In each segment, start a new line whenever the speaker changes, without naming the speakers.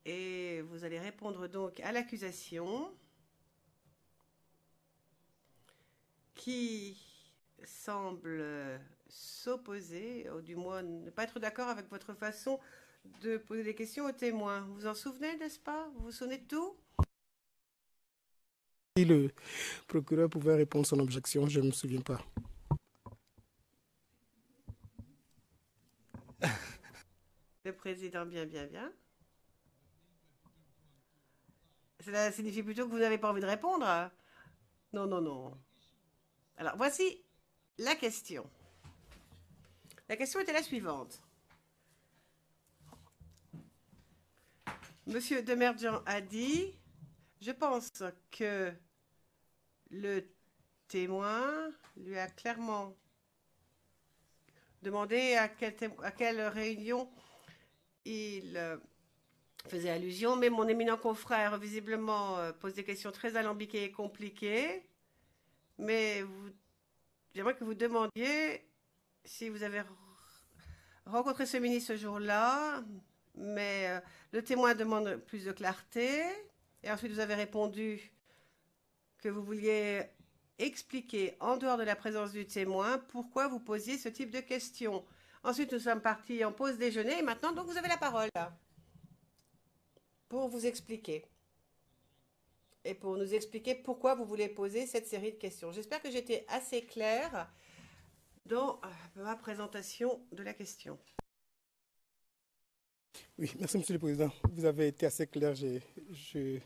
et vous allez répondre donc à l'accusation qui semble s'opposer, ou du moins ne pas être d'accord avec votre façon de poser des questions aux témoins. Vous vous en souvenez, n'est-ce pas? Vous vous souvenez de tout?
Si le procureur pouvait répondre son objection, je ne me souviens pas.
Le président, bien, bien, bien. Cela signifie plutôt que vous n'avez pas envie de répondre? Non, non, non. Alors, voici la question. La question était la suivante. Monsieur Demerjian a dit, je pense que le témoin lui a clairement demandé à quelle réunion il faisait allusion, mais mon éminent confrère visiblement pose des questions très alambiquées et compliquées. Mais j'aimerais que vous demandiez si vous avez rencontré ce ministre ce jour-là, mais le témoin demande plus de clarté. Et ensuite, vous avez répondu que vous vouliez expliquer, en dehors de la présence du témoin, pourquoi vous posiez ce type de questions. Ensuite, nous sommes partis en pause déjeuner et maintenant, donc, vous avez la parole pour vous expliquer et pour nous expliquer pourquoi vous voulez poser cette série de questions. J'espère que j'étais assez claire dans ma présentation de la question.
Oui, merci, Monsieur le Président. Vous avez été assez clair. Je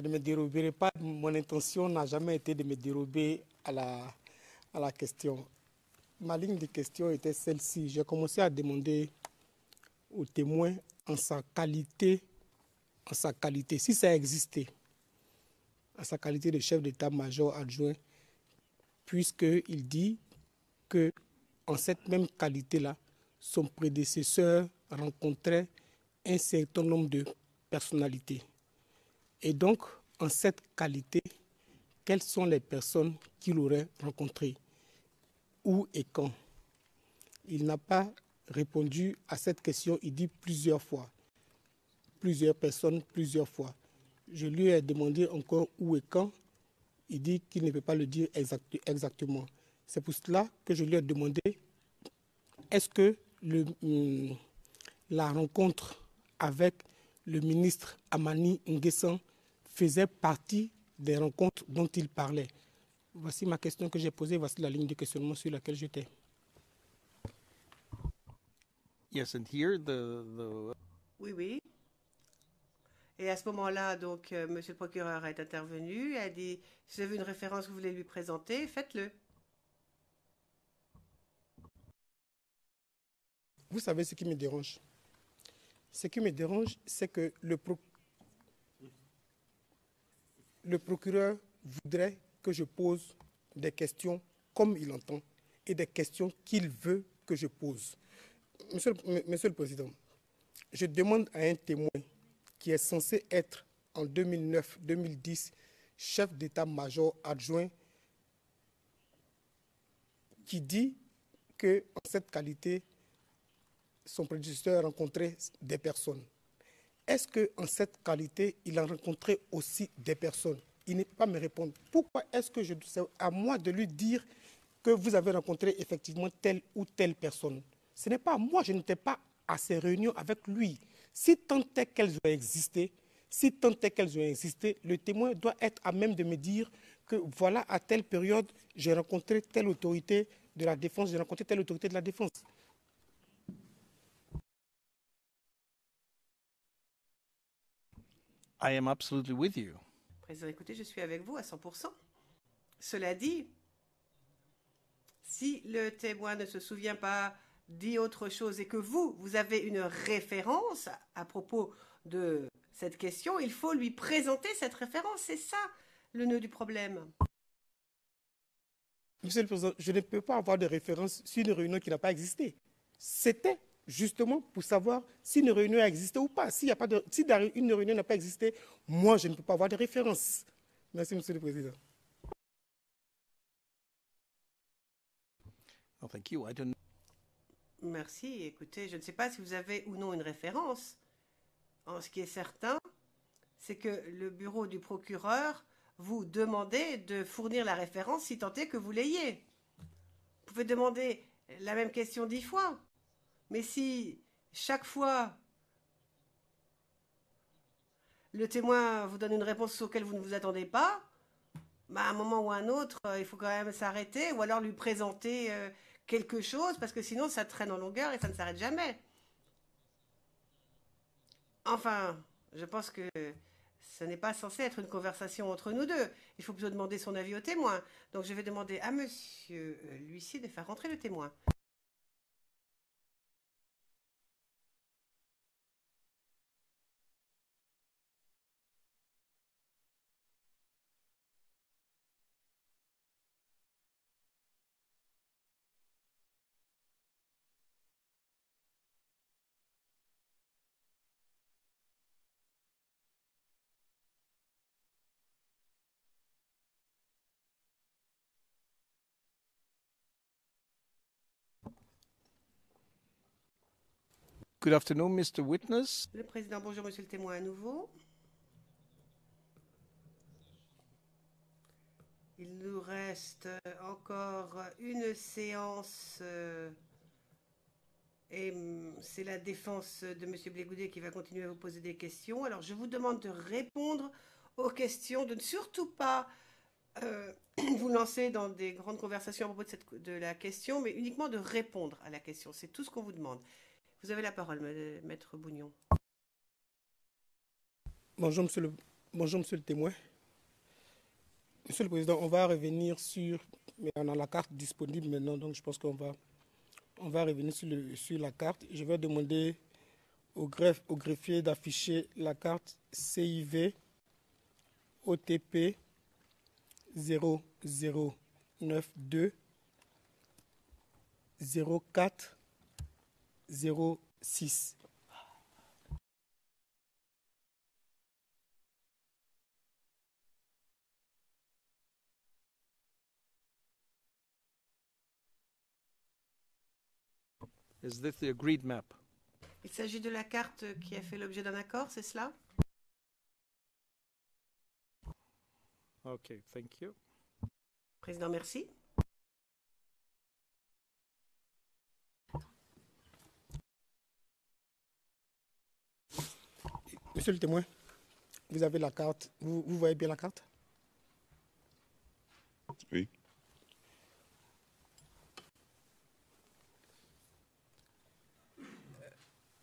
ne me déroberai pas. Mon intention n'a jamais été de me dérober à la question. Ma ligne de question était celle-ci. J'ai commencé à demander au témoin en sa qualité, si ça existait, en sa qualité de chef d'état-major adjoint, puisqu'il dit que en cette même qualité-là, son prédécesseur rencontrait un certain nombre de personnalités. Et donc, en cette qualité, quelles sont les personnes qu'il aurait rencontrées? Où et quand? Il n'a pas répondu à cette question, il dit plusieurs fois. Plusieurs personnes, plusieurs fois. Je lui ai demandé encore où et quand. Il dit qu'il ne peut pas le dire exactement. C'est pour cela que je lui ai demandé, est-ce que la rencontre avec le ministre Amani Nguessan faisait partie des rencontres dont il parlait? Voici ma question que j'ai posée, voici la ligne de questionnement sur laquelle j'étais.
Yes, and here
Oui, oui. Et à ce moment-là, donc, monsieur le procureur est intervenu et a dit, si vous avez une référence que vous voulez lui présenter, faites-le.
Vous savez ce qui me dérange? Ce qui me dérange, c'est que le procureur voudrait que je pose des questions comme il entend et des questions qu'il veut que je pose. Monsieur le Président, je demande à un témoin qui est censé être en 2009-2010 chef d'état-major adjoint, qui dit qu'en cette qualité, son prédécesseur a rencontré des personnes. Est-ce qu'en cette qualité, il a rencontré aussi des personnes? Il ne peut pas me répondre. Pourquoi est-ce que c'est à moi de lui dire que vous avez rencontré effectivement telle ou telle personne? Ce n'est pas à moi, je n'étais pas à ces réunions avec lui. Si tant est qu'elles ont existé, le témoin doit être à même de me dire que voilà, à telle période, j'ai rencontré telle autorité de la défense, j'ai rencontré telle autorité de la défense.
I am absolutely with you.
Président, écoutez, je suis avec vous à 100%. Cela dit, si le témoin ne se souvient pas, dit autre chose et que vous avez une référence à propos de cette question, il faut lui présenter cette référence. C'est ça le nœud du problème.
Monsieur le Président, je ne peux pas avoir de référence sur une réunion qui n'a pas existé. C'était justement pour savoir si une réunion a existé ou pas. Si une réunion n'a pas existé, moi, je ne peux pas avoir de référence. Merci, Monsieur le Président.
Oh, thank you. I don't...
Merci. Écoutez, je ne sais pas si vous avez ou non une référence. ce qui est certain, c'est que le bureau du procureur vous demandait de fournir la référence si tant est que vous l'ayez. Vous pouvez demander la même question 10 fois, mais si chaque fois le témoin vous donne une réponse auquel vous ne vous attendez pas, bah, à un moment ou à un autre, il faut quand même s'arrêter ou alors lui présenter quelque chose parce que sinon ça traîne en longueur et ça ne s'arrête jamais. Enfin, je pense que ce n'est pas censé être une conversation entre nous deux. Il faut plutôt demander son avis au témoin. Donc je vais demander à monsieur l'huissier de faire rentrer le témoin.
Good afternoon, Mr. Witness.
Le président, bonjour monsieur le témoin à nouveau. Il nous reste encore une séance et c'est la défense de M. Blégoudet qui va continuer à vous poser des questions. Alors je vous demande de répondre aux questions, de ne surtout pas vous lancer dans des grandes conversations à propos de la question, mais uniquement de répondre à la question. C'est tout ce qu'on vous demande. Vous avez la parole, maître Bougnon.
Bonjour, bonjour, monsieur le témoin. Monsieur le Président, on va revenir sur... Mais on a la carte disponible maintenant, donc je pense qu'on va revenir sur la carte. Je vais demander au greffier d'afficher la carte CIV OTP 0092 04 06.
Is this the agreed map?
Il s'agit de la carte qui a fait l'objet d'un accord, c'est cela?
Okay, thank you.
Président, merci.
Monsieur le témoin, vous avez la carte. Vous voyez bien la carte?
Oui.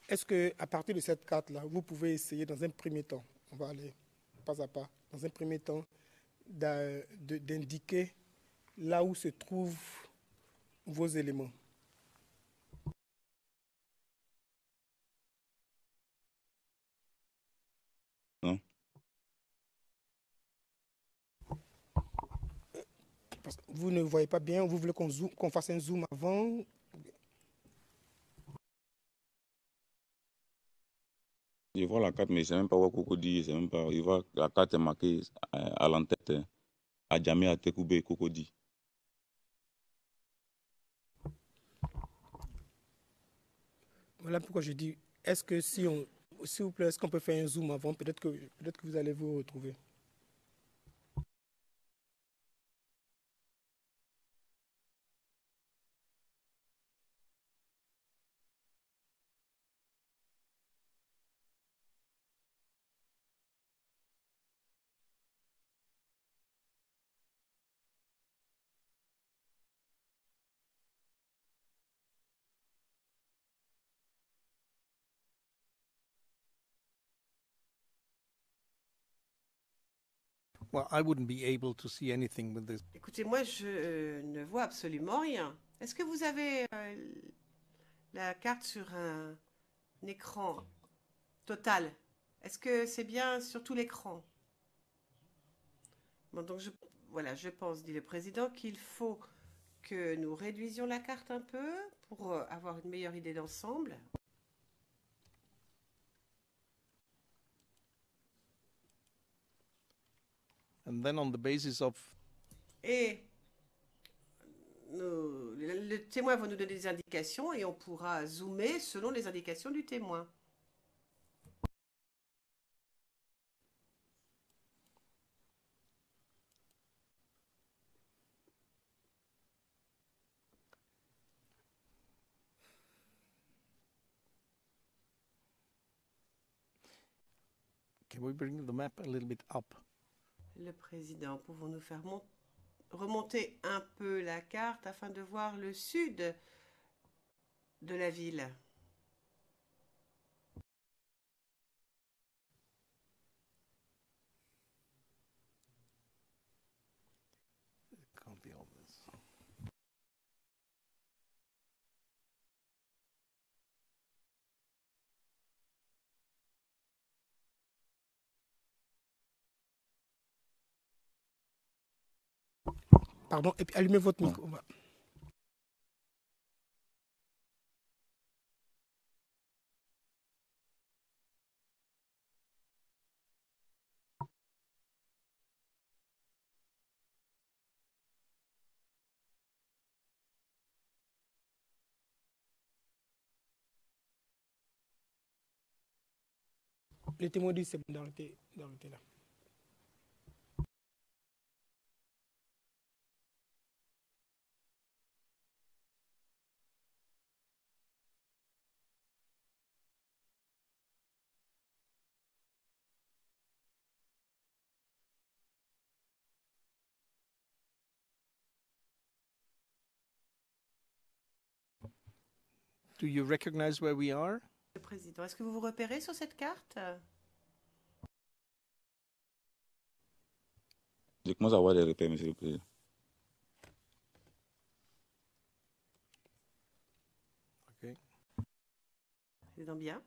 Est-ce qu'à partir de cette carte-là, vous pouvez essayer dans un premier temps, on va aller pas à pas, dans un premier temps, d'indiquer là où se trouvent vos éléments?
Non.
Parce que vous ne voyez pas bien, vous voulez qu'on fasse un zoom avant?
Je vois la carte, mais je ne sais même pas où Cocody. Je sais même pas. Je vois la carte est marquée à l'entête à Djamé à Tekoubé Cocody.
Voilà pourquoi je dis, est-ce que s'il vous plaît, est-ce qu'on peut faire un zoom avant? Peut-être que vous allez vous retrouver.
Well, I wouldn't be able to see anything with this.
Écoutez, moi, je ne vois absolument rien. Est-ce que vous avez la carte sur un écran total? Est-ce que c'est bien sur tout l'écran? Bon, donc voilà, je pense, dit le président, qu'il faut que nous réduisions la carte un peu pour avoir une meilleure idée d'ensemble.
And then on the basis of...
Et le témoin va nous donner des indications et on pourra zoomer selon les indications du témoin.
Can we bring the map a little bit up?
Le président, pouvons-nous faire remonter un peu la carte afin de voir le sud de la ville?
It can't be all this.
Pardon, et puis allumez votre micro. Les témoins disent c'est bon d'arrêter là.
Do you recognize where we are?
Le président, est-ce que vous vous repérez sur cette carte?
Je commence à avoir des repères, Monsieur le Président.
Okay.
Président, bien.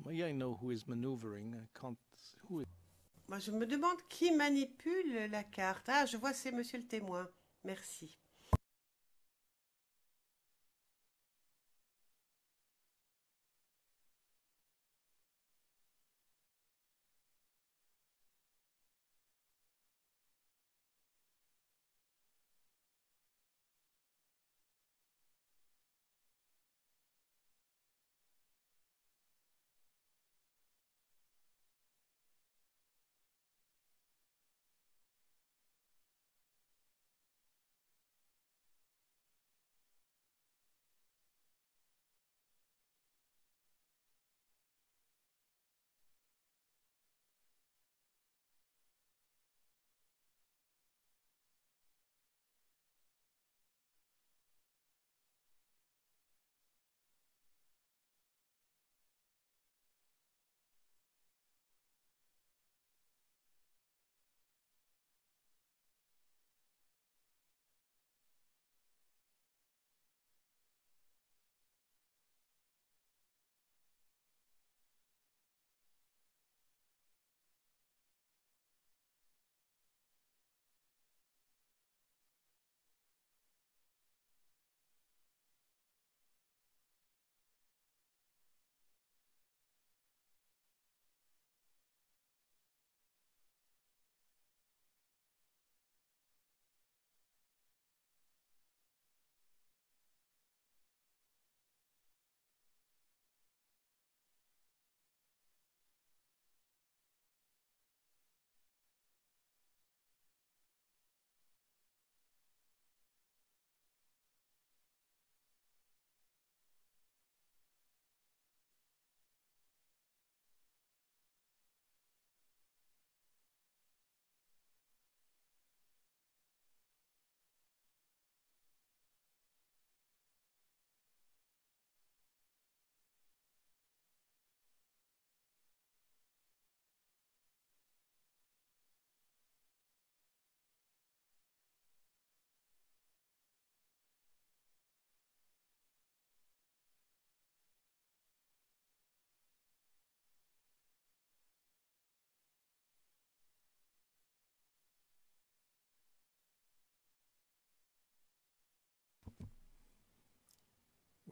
Maybe I know who is maneuvering. I can't. Who is?
Moi, je me demande qui manipule la carte. Ah, je vois, c'est monsieur le témoin. Merci.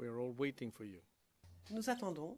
We're all waiting for you.
Nous attendons.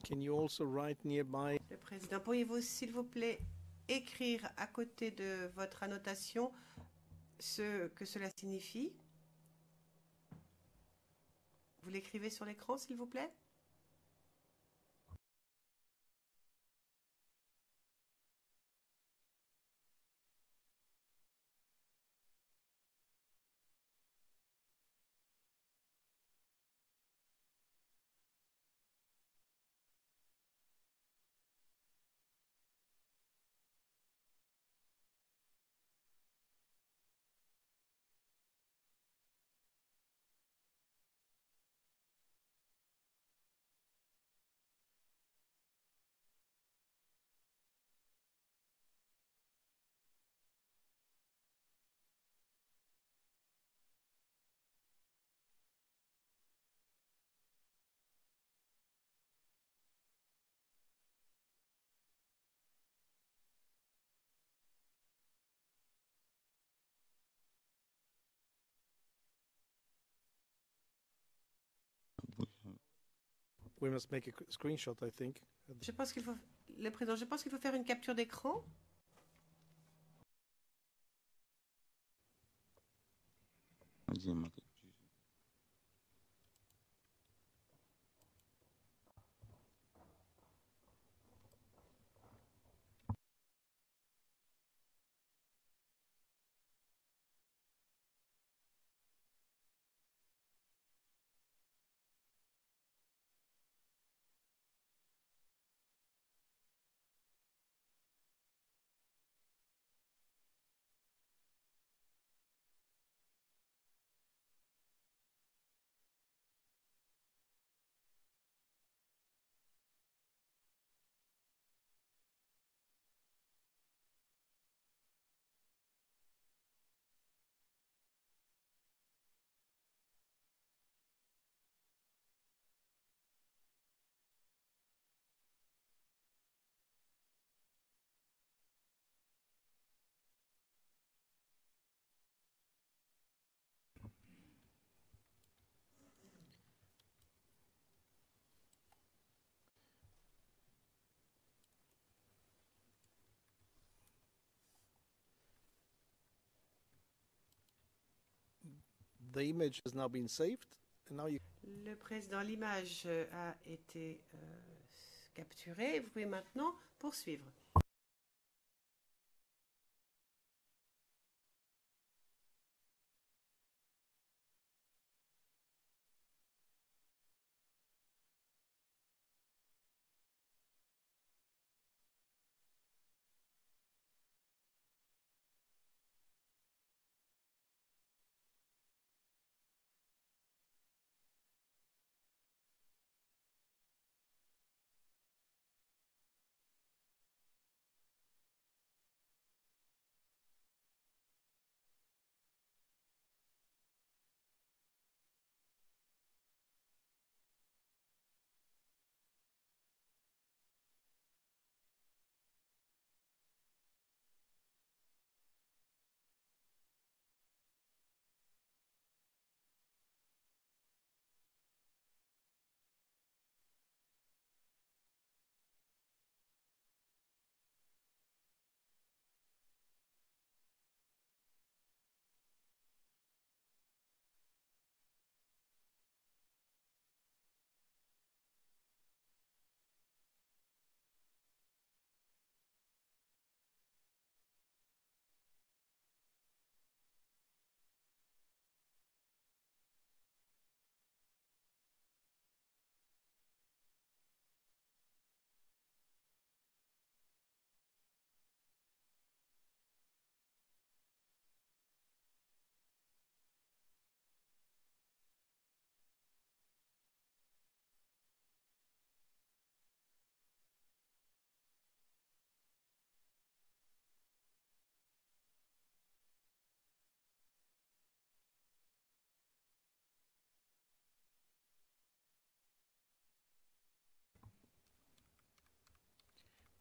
Can you also write nearby?
Le président, pourriez-vous, s'il vous plaît, écrire à côté de votre annotation ce que cela signifie? Vous l'écrivez sur l'écran, s'il vous plaît?
We must make a screenshot, I think.
Je pense qu'il faut, le président, je pense qu'il faut faire une capture d'écran.
The image has now been saved, And now you.
Le président, l'image a été capturée. Vous pouvez maintenant poursuivre.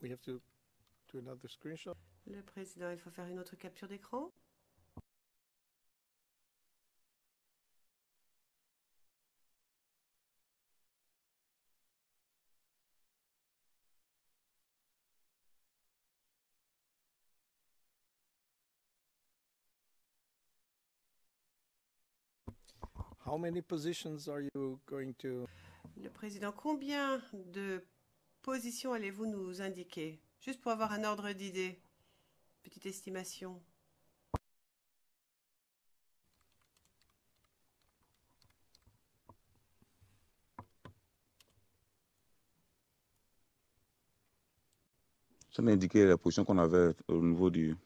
We have to do another screenshot.
Le président, il faut faire une autre capture d'écran.
How many positions are you going to?
Le président, combien de positions allez-vous nous indiquer? Juste pour avoir un ordre d'idée. Petite estimation.
Ça m'a indiqué la position qu'on avait au niveau du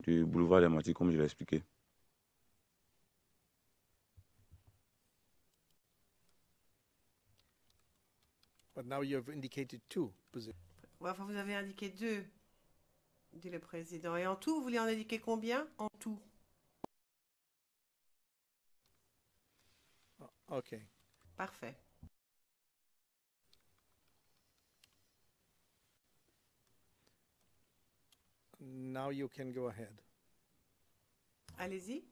boulevard des Martyrs, comme je l'ai expliqué.
But now you have indicated 2 positions.
Ouais, enfin, vous avez indiqué 2, dit le président. Et en tout, vous voulez en indiquer combien? En tout.
Okay.
Parfait.
Now you can go ahead.
Allez-y.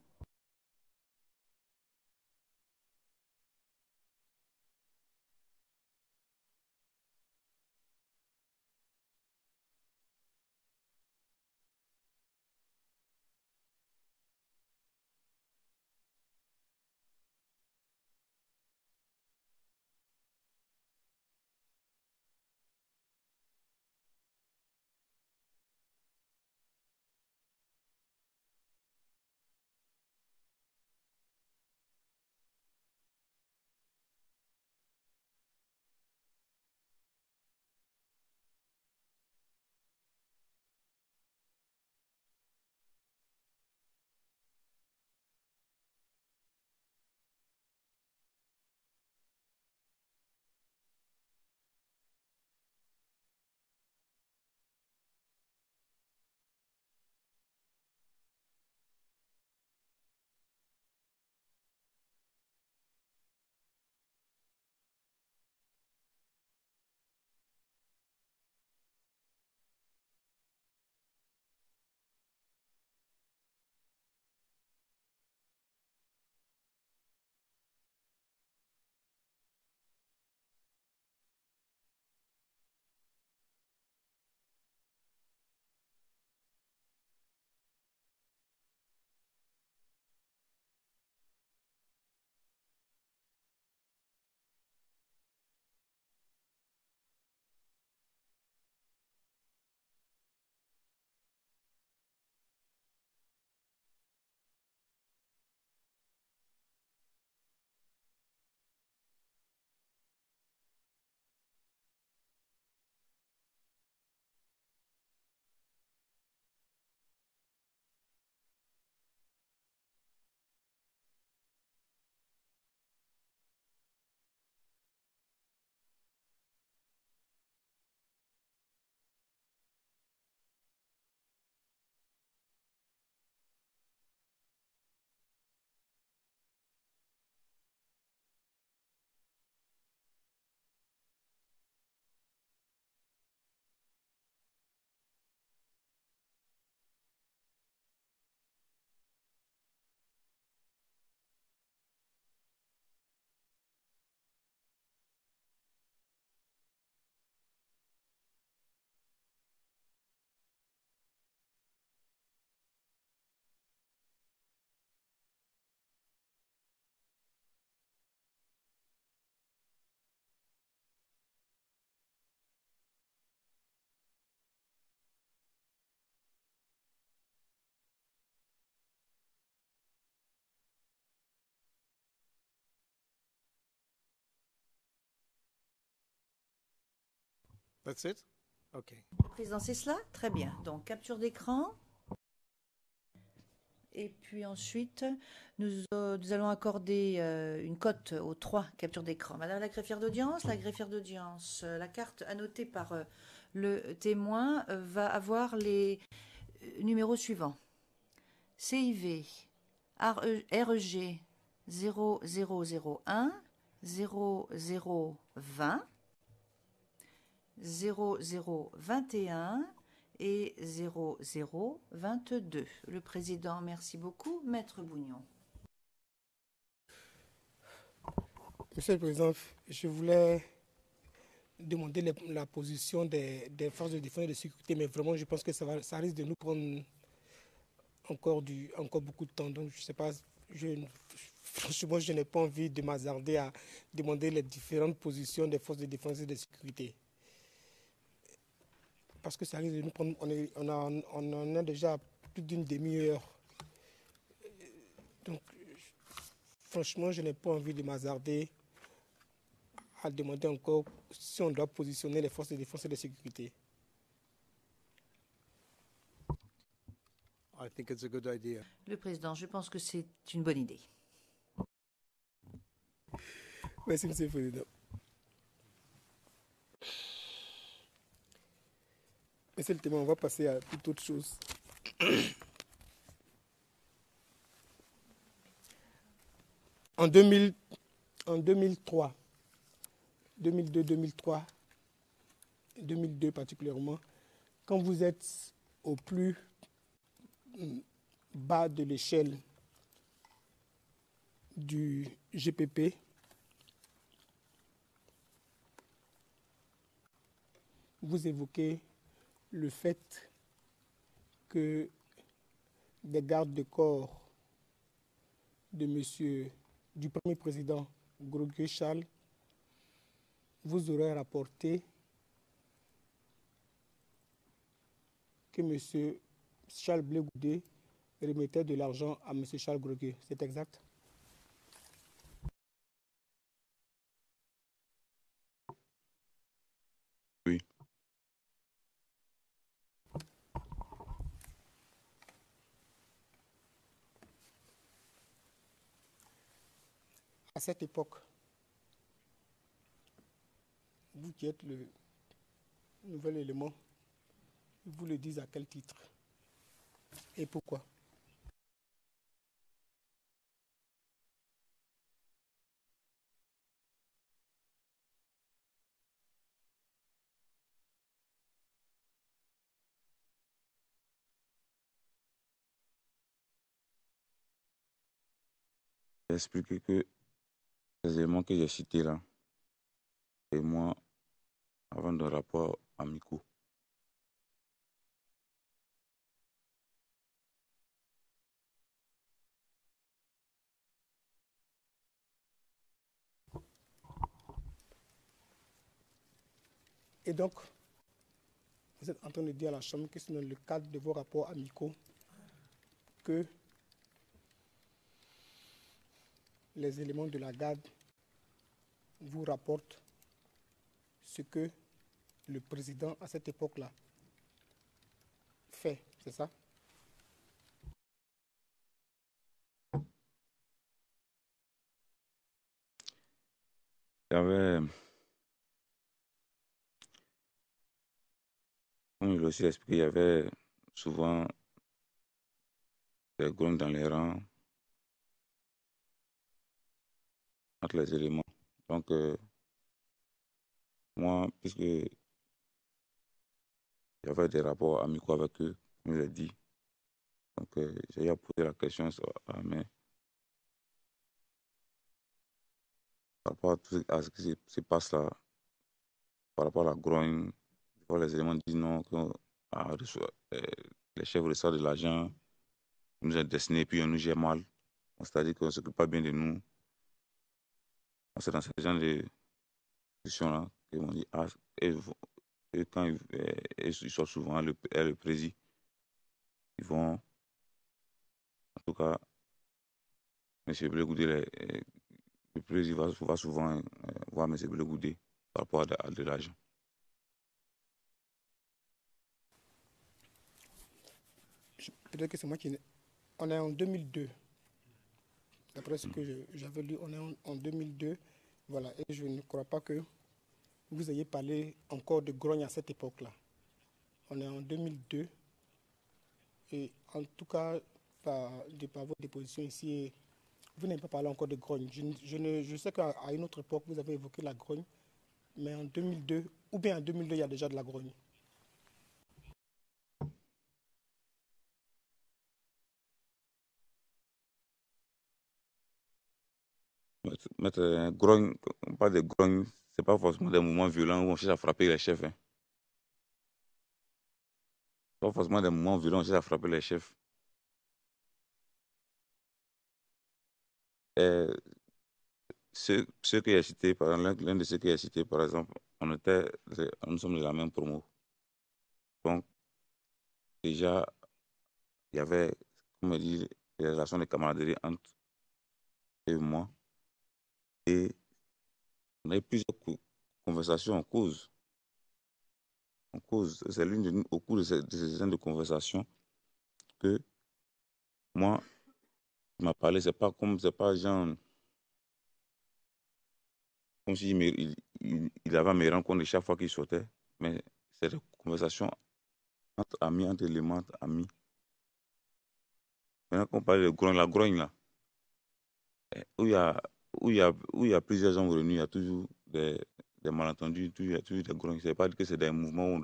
That's it? Okay.
Président, c'est cela? Très bien. Donc, capture d'écran. Et puis ensuite, nous allons accorder une cote aux 3 captures d'écran. Madame la greffière d'audience, la carte annotée par le témoin va avoir les numéros suivants. CIV, REG 0001, 0020, 0021 et 0022. Le président, merci beaucoup. Maître Bougnon.
Monsieur le Président, je voulais demander la position des forces de défense et de sécurité, mais vraiment, je pense que ça risque de nous prendre encore beaucoup de temps. Donc, je ne sais pas, franchement, je n'ai pas envie de m'hasarder à demander les différentes positions des forces de défense et de sécurité. Parce que ça risque de nous prendre, on en a déjà plus d'une demi-heure. Donc, franchement, je n'ai pas envie de m'hasarder à demander encore si on doit positionner les forces de défense et de sécurité.
I think it's a good idea.
Le président, je pense que c'est une bonne idée.
Merci, Monsieur le Président. Monsieur le témoin, on va passer à toute autre chose. En 2003, 2002, 2003, 2002 particulièrement, quand vous êtes au plus bas de l'échelle du GPP, vous évoquez le fait que des gardes de corps du premier président Grogué Charles vous auraient rapporté que M. Charles Blé Goudé remettait de l'argent à M. Charles Grogué. C'est exact?
Oui.
À cette époque, vous qui êtes le nouvel élément, vous le dites à quel titre et pourquoi?
J'ai expliqué que les éléments que j'ai cités là, et moi, avant de rapport amicaux.
Et donc, vous êtes en train de dire à la Chambre que c'est dans le cadre de vos rapports amicaux que les éléments de la garde vous rapportent ce que le président à cette époque-là fait, c'est ça?
Il y avait, comme il aussi expliqué, il y avait souvent des grognes dans les rangs entre les éléments. Donc, moi, puisque il y avait des rapports amicaux avec eux, comme je l'ai dit, donc j'ai eu posé la question à mais par rapport à ce qui se passe là, par rapport à la grogne, les éléments disent non, que les chefs reçoivent de l'argent, nous est destiné, puis on nous gère mal. C'est-à-dire qu'on ne s'occupe pas bien de nous. C'est dans ce genre de discussions-là qu'ils m'ont dit, ah, et quand ils sont souvent le président, ils vont, en tout cas, M. Blé Goudé, le président va souvent voir M. Blé Goudé par rapport à de l'argent.
peut-être que c'est moi qui... On est en 2002. D'après ce que j'avais lu, on est en 2002. Voilà, et je ne crois pas que vous ayez parlé encore de grogne à cette époque-là. On est en 2002. Et en tout cas, par votre déposition ici, vous n'avez pas parlé encore de grogne. Je sais qu'à une autre époque, vous avez évoqué la grogne, mais en 2002, ou bien en 2002, il y a déjà de la grogne.
Maître, grogne, on parle de grogne, c'est pas forcément des mouvements violents où on cherche à frapper les chefs. Hein. Pas forcément des mouvements violents où on cherche à frapper les chefs. Ceux que j'ai cités, par exemple, l'un de ceux que j'ai cités, par exemple, nous sommes de la même promo. Donc, déjà, il y avait, comme on dit, des relations de camaraderie entre eux et moi. Et on a eu plusieurs conversations en cause. C'est l'une de nous, au cours de ces séances de conversation, que moi, il m'a parlé, c'est pas genre, comme s'il il avait à me rendre compte de chaque fois qu'il sortait, mais c'est des conversations entre amis, entre éléments, entre amis. Maintenant qu'on parle de grogne, la grogne là, où il y a plusieurs gens réunis, il y a toujours des malentendus, il y a toujours des grognes. C'est pas que c'est des mouvements où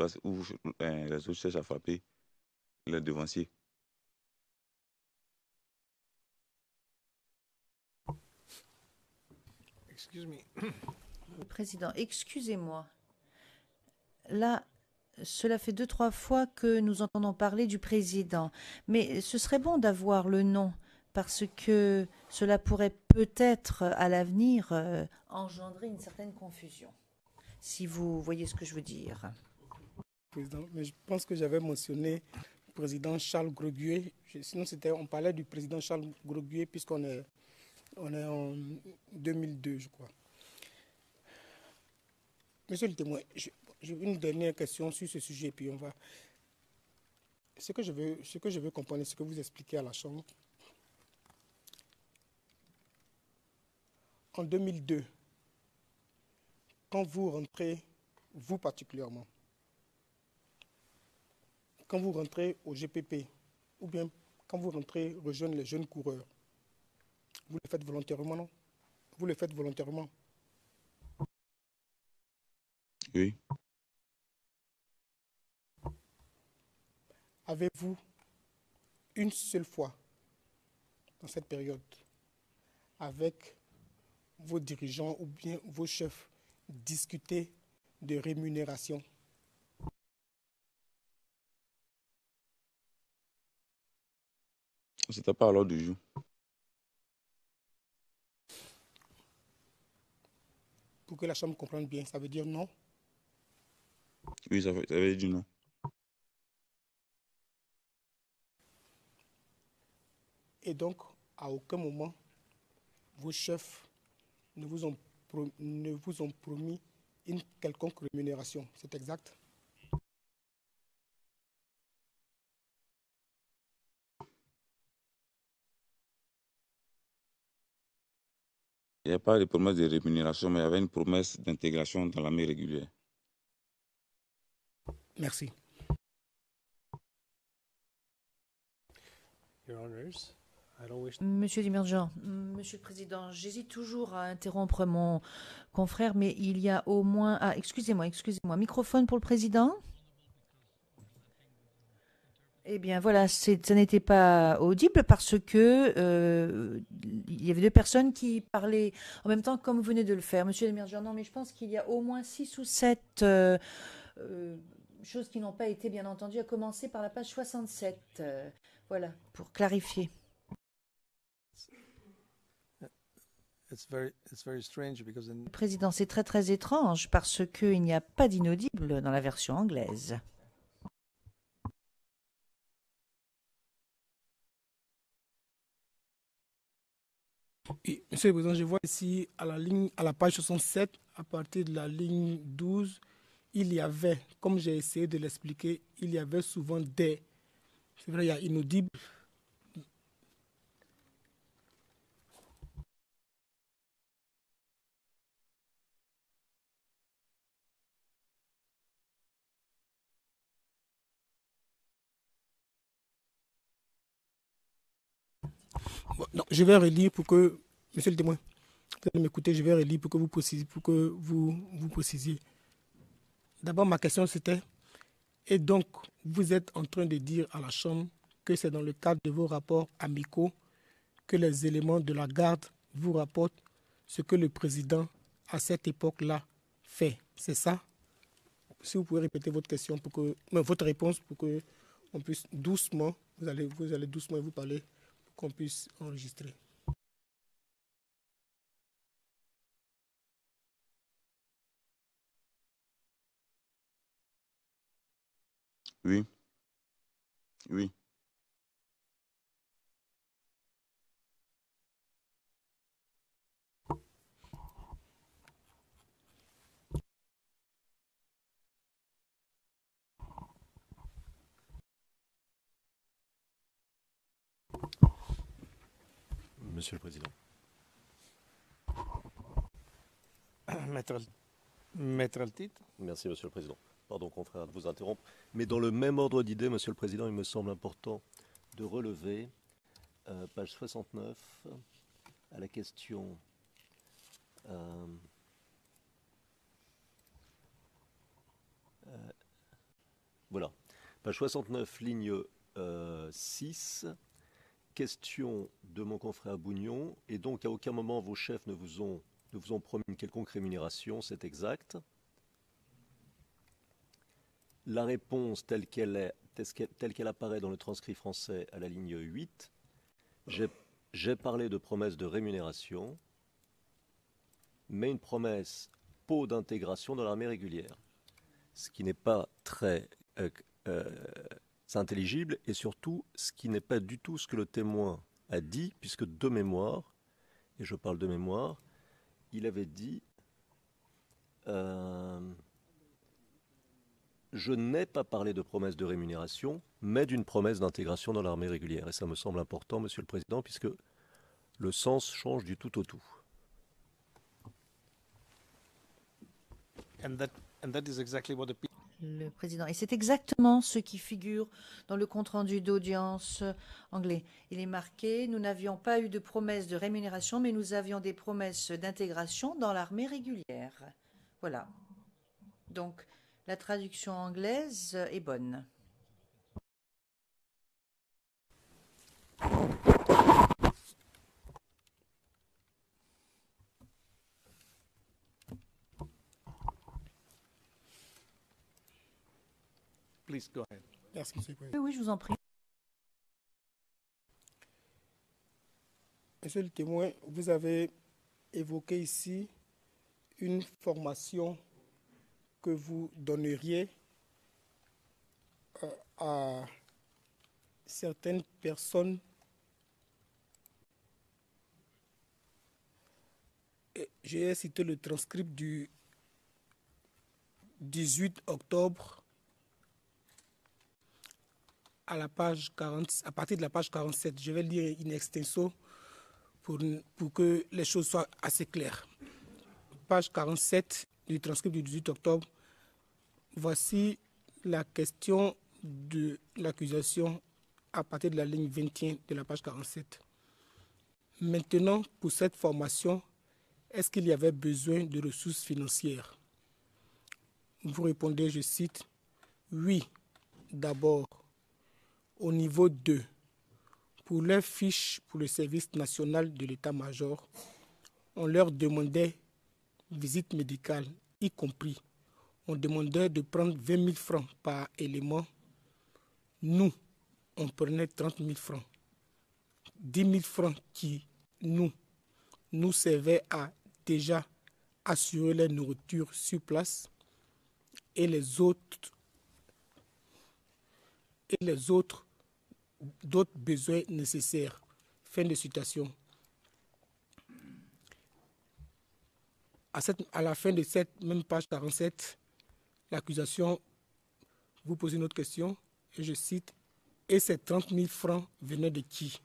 les autres cherchent à frapper les devanciers.
Excuse me.
Président, excusez-moi. Là, cela fait 2-3 fois que nous entendons parler du président. Mais ce serait bon d'avoir le nom, parce que cela pourrait peut-être à l'avenir engendrer une certaine confusion. Si vous voyez ce que je veux dire.
Président, mais je pense que j'avais mentionné le président Charles Groguet. Sinon, on parlait du président Charles Groguet puisqu'on est en 2002, je crois. Monsieur le témoin, j'ai une dernière question sur ce sujet, puis on va... Ce que je veux comprendre, ce que vous expliquez à la Chambre. En 2002, quand vous rentrez, vous particulièrement, quand vous rentrez au GPP, ou bien quand vous rentrez rejoindre les jeunes coureurs, vous le faites volontairement, non? Vous le faites volontairement.
Oui.
Avez-vous une seule fois dans cette période avec vos dirigeants ou bien vos chefs discuté de rémunération?
C'était pas à l'ordre du jour.
Pour que la Chambre comprenne bien, ça veut dire non?
Oui, ça veut dire non.
Et donc, à aucun moment, vos chefs ne vous ont promis une quelconque rémunération. C'est exact?
Il n'y a pas de promesse de rémunération, mais il y avait une promesse d'intégration dans l'armée régulière.
Merci.
Your Honors, I don't wish...
Monsieur Dimergent, Monsieur le Président, j'hésite toujours à interrompre mon confrère, mais il y a au moins... Ah, excusez-moi. Microphone pour le Président? Eh bien, voilà, ça n'était pas audible parce que il y avait 2 personnes qui parlaient en même temps comme vous venez de le faire. Monsieur Dimergent, non, mais je pense qu'il y a au moins 6 ou 7 choses qui n'ont pas été bien entendues, à commencer par la page 67. Voilà, pour clarifier.
It's very strange because in...
Président, c'est très très étrange parce qu'il n'y a pas d'inaudible dans la version anglaise.
Et, Monsieur le Président, je vois ici à la page 67, à partir de la ligne 12, il y avait, comme j'ai essayé de l'expliquer, il y avait souvent des C'est vrai, il y a inaudible. Bon, non, je vais relire pour que, monsieur le témoin, vous allez m'écouter, je vais relire pour que vous précisiez. D'abord, ma question c'était, et donc, vous êtes en train de dire à la Chambre que c'est dans le cadre de vos rapports amicaux que les éléments de la garde vous rapportent ce que le président, à cette époque-là, fait. C'est ça? Si vous pouvez répéter votre question, votre réponse pour que on puisse doucement, vous allez doucement vous parler pour qu'on puisse enregistrer.
Oui, oui.
Monsieur le Président.
Maître Altit.
Merci, Monsieur le Président. Pardon, confrère, de vous interrompre. Mais dans le même ordre d'idées, Monsieur le Président, il me semble important de relever, page 69, à la question voilà, page 69, ligne 6, question de mon confrère Bougnon, et donc à aucun moment vos chefs ne vous ont promis une quelconque rémunération, c'est exact. La réponse telle qu'elle apparaît dans le transcrit français à la ligne 8, j'ai parlé de promesse de rémunération, mais une promesse pot d'intégration dans l'armée régulière, ce qui n'est pas très intelligible, et surtout ce qui n'est pas du tout ce que le témoin a dit, puisque de mémoire, et je parle de mémoire, il avait dit je n'ai pas parlé de promesse de rémunération, mais d'une promesse d'intégration dans l'armée régulière. Et ça me semble important, Monsieur le Président, puisque le sens change du tout au tout.
And that is exactly what the
Le président. Et c'est exactement ce qui figure dans le compte-rendu d'audience anglais. Il est marqué, nous n'avions pas eu de promesse de rémunération, mais nous avions des promesses d'intégration dans l'armée régulière. Voilà. Donc, la traduction anglaise est bonne.
Please go ahead.
Merci, Monsieur le Président.
Oui, je vous en prie.
Monsieur le témoin, vous avez évoqué ici une formation que vous donneriez à certaines personnes. J'ai cité le transcript du 18 octobre à la page 40, à partir de la page 47. Je vais lire in extenso pour que les choses soient assez claires. Page 47 du transcript du 18 octobre. Voici la question de l'accusation à partir de la ligne 21 de la page 47. Maintenant, pour cette formation, est-ce qu'il y avait besoin de ressources financières? Vous répondez, je cite, oui, d'abord, au niveau 2, pour leurs fiches pour le service national de l'état-major, on leur demandait visite médicale, y compris. On demandait de prendre 20 000 francs par élément. Nous, on prenait 30 000 francs. 10 000 francs qui nous servaient à déjà assurer la nourriture sur place et les autres d'autres besoins nécessaires. Fin de citation. À la fin de cette même page 47, l'accusation vous pose une autre question, et je cite, « Et ces 30 000 francs venaient de qui?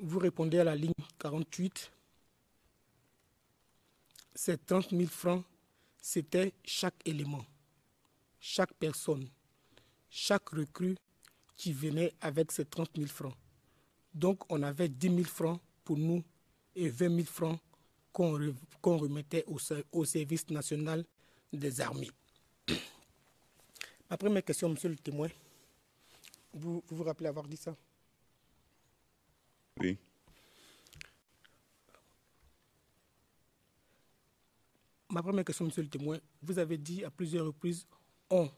Vous répondez à la ligne 48. Ces 30 000 francs, c'était chaque élément, chaque personne, chaque recrue qui venait avec ces 30 000 francs. Donc, on avait 10 000 francs pour nous et 20 000 francs qu'on remettait au service national des armées. Ma première question, monsieur le témoin, vous vous rappelez avoir dit ça?
Oui.
Ma première question, monsieur le témoin, vous avez dit à plusieurs reprises, on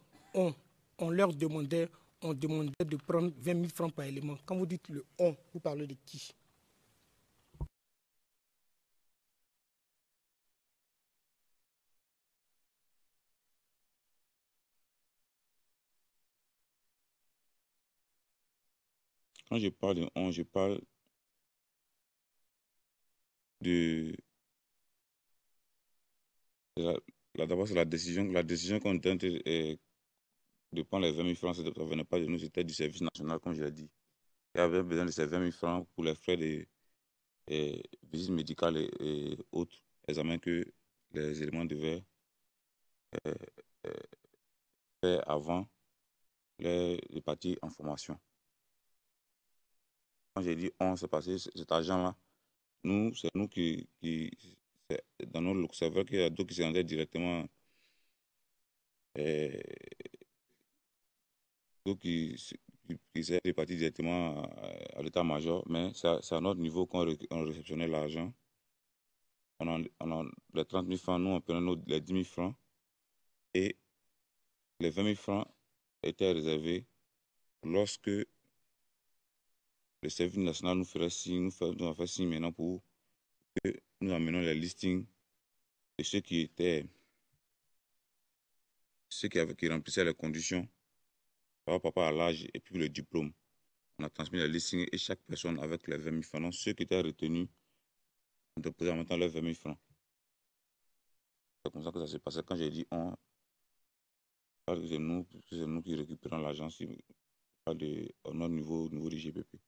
leur demandait, de prendre 20 000 francs par élément. Quand vous dites le on, vous parlez de qui?
Quand je parle de on, je parle de d'abord, c'est la décision qu'on était de prendre les 20 000 francs, ça ne venait pas de nous, c'était du service national, comme je l'ai dit. Il y avait besoin de ces 20 000 francs pour les frais de visites médicales et autres examens que les éléments devaient euh, euh, faire avant les parties en formation. Quand j'ai dit on, c'est parce que cet argent-là, c'est nous c'est dans nos c'est vrai qu'il y a d'autres qui se rendaient directement, d'autres qui s'est répartis directement à l'état-major, mais c'est à notre niveau qu'on réceptionnait l'argent. On a les 30 000 francs, nous on prenait les 10 000 francs et les 20 000 francs étaient réservés lorsque le service national nous ferait signe, nous a fait signe maintenant pour que nous amenions les listings de ceux qui remplissaient les conditions par rapport à l'âge et puis le diplôme. On a transmis les listings et chaque personne avec les 20 000 francs. Donc, ceux qui étaient retenus ont déposé en même temps les 20 000 francs. C'est comme ça que ça s'est passé. Quand j'ai dit on, c'est nous qui récupérons l'argent à notre niveau, au niveau du GPP.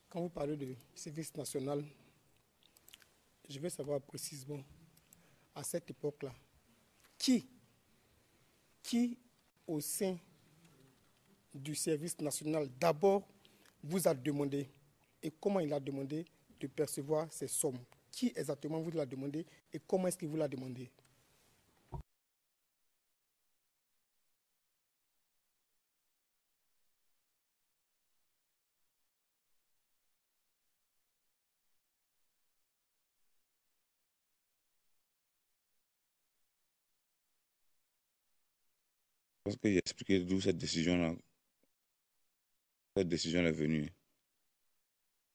Quand vous parlez de service national, je veux savoir précisément, à cette époque-là, qui au sein du service national, d'abord, vous a demandé, et comment il a demandé de percevoir ces sommes? Qui exactement vous l'a demandé et comment est-ce qu'il vous l'a demandé?
Parce que j'ai expliqué d'où cette décision-là, cette décision est venue.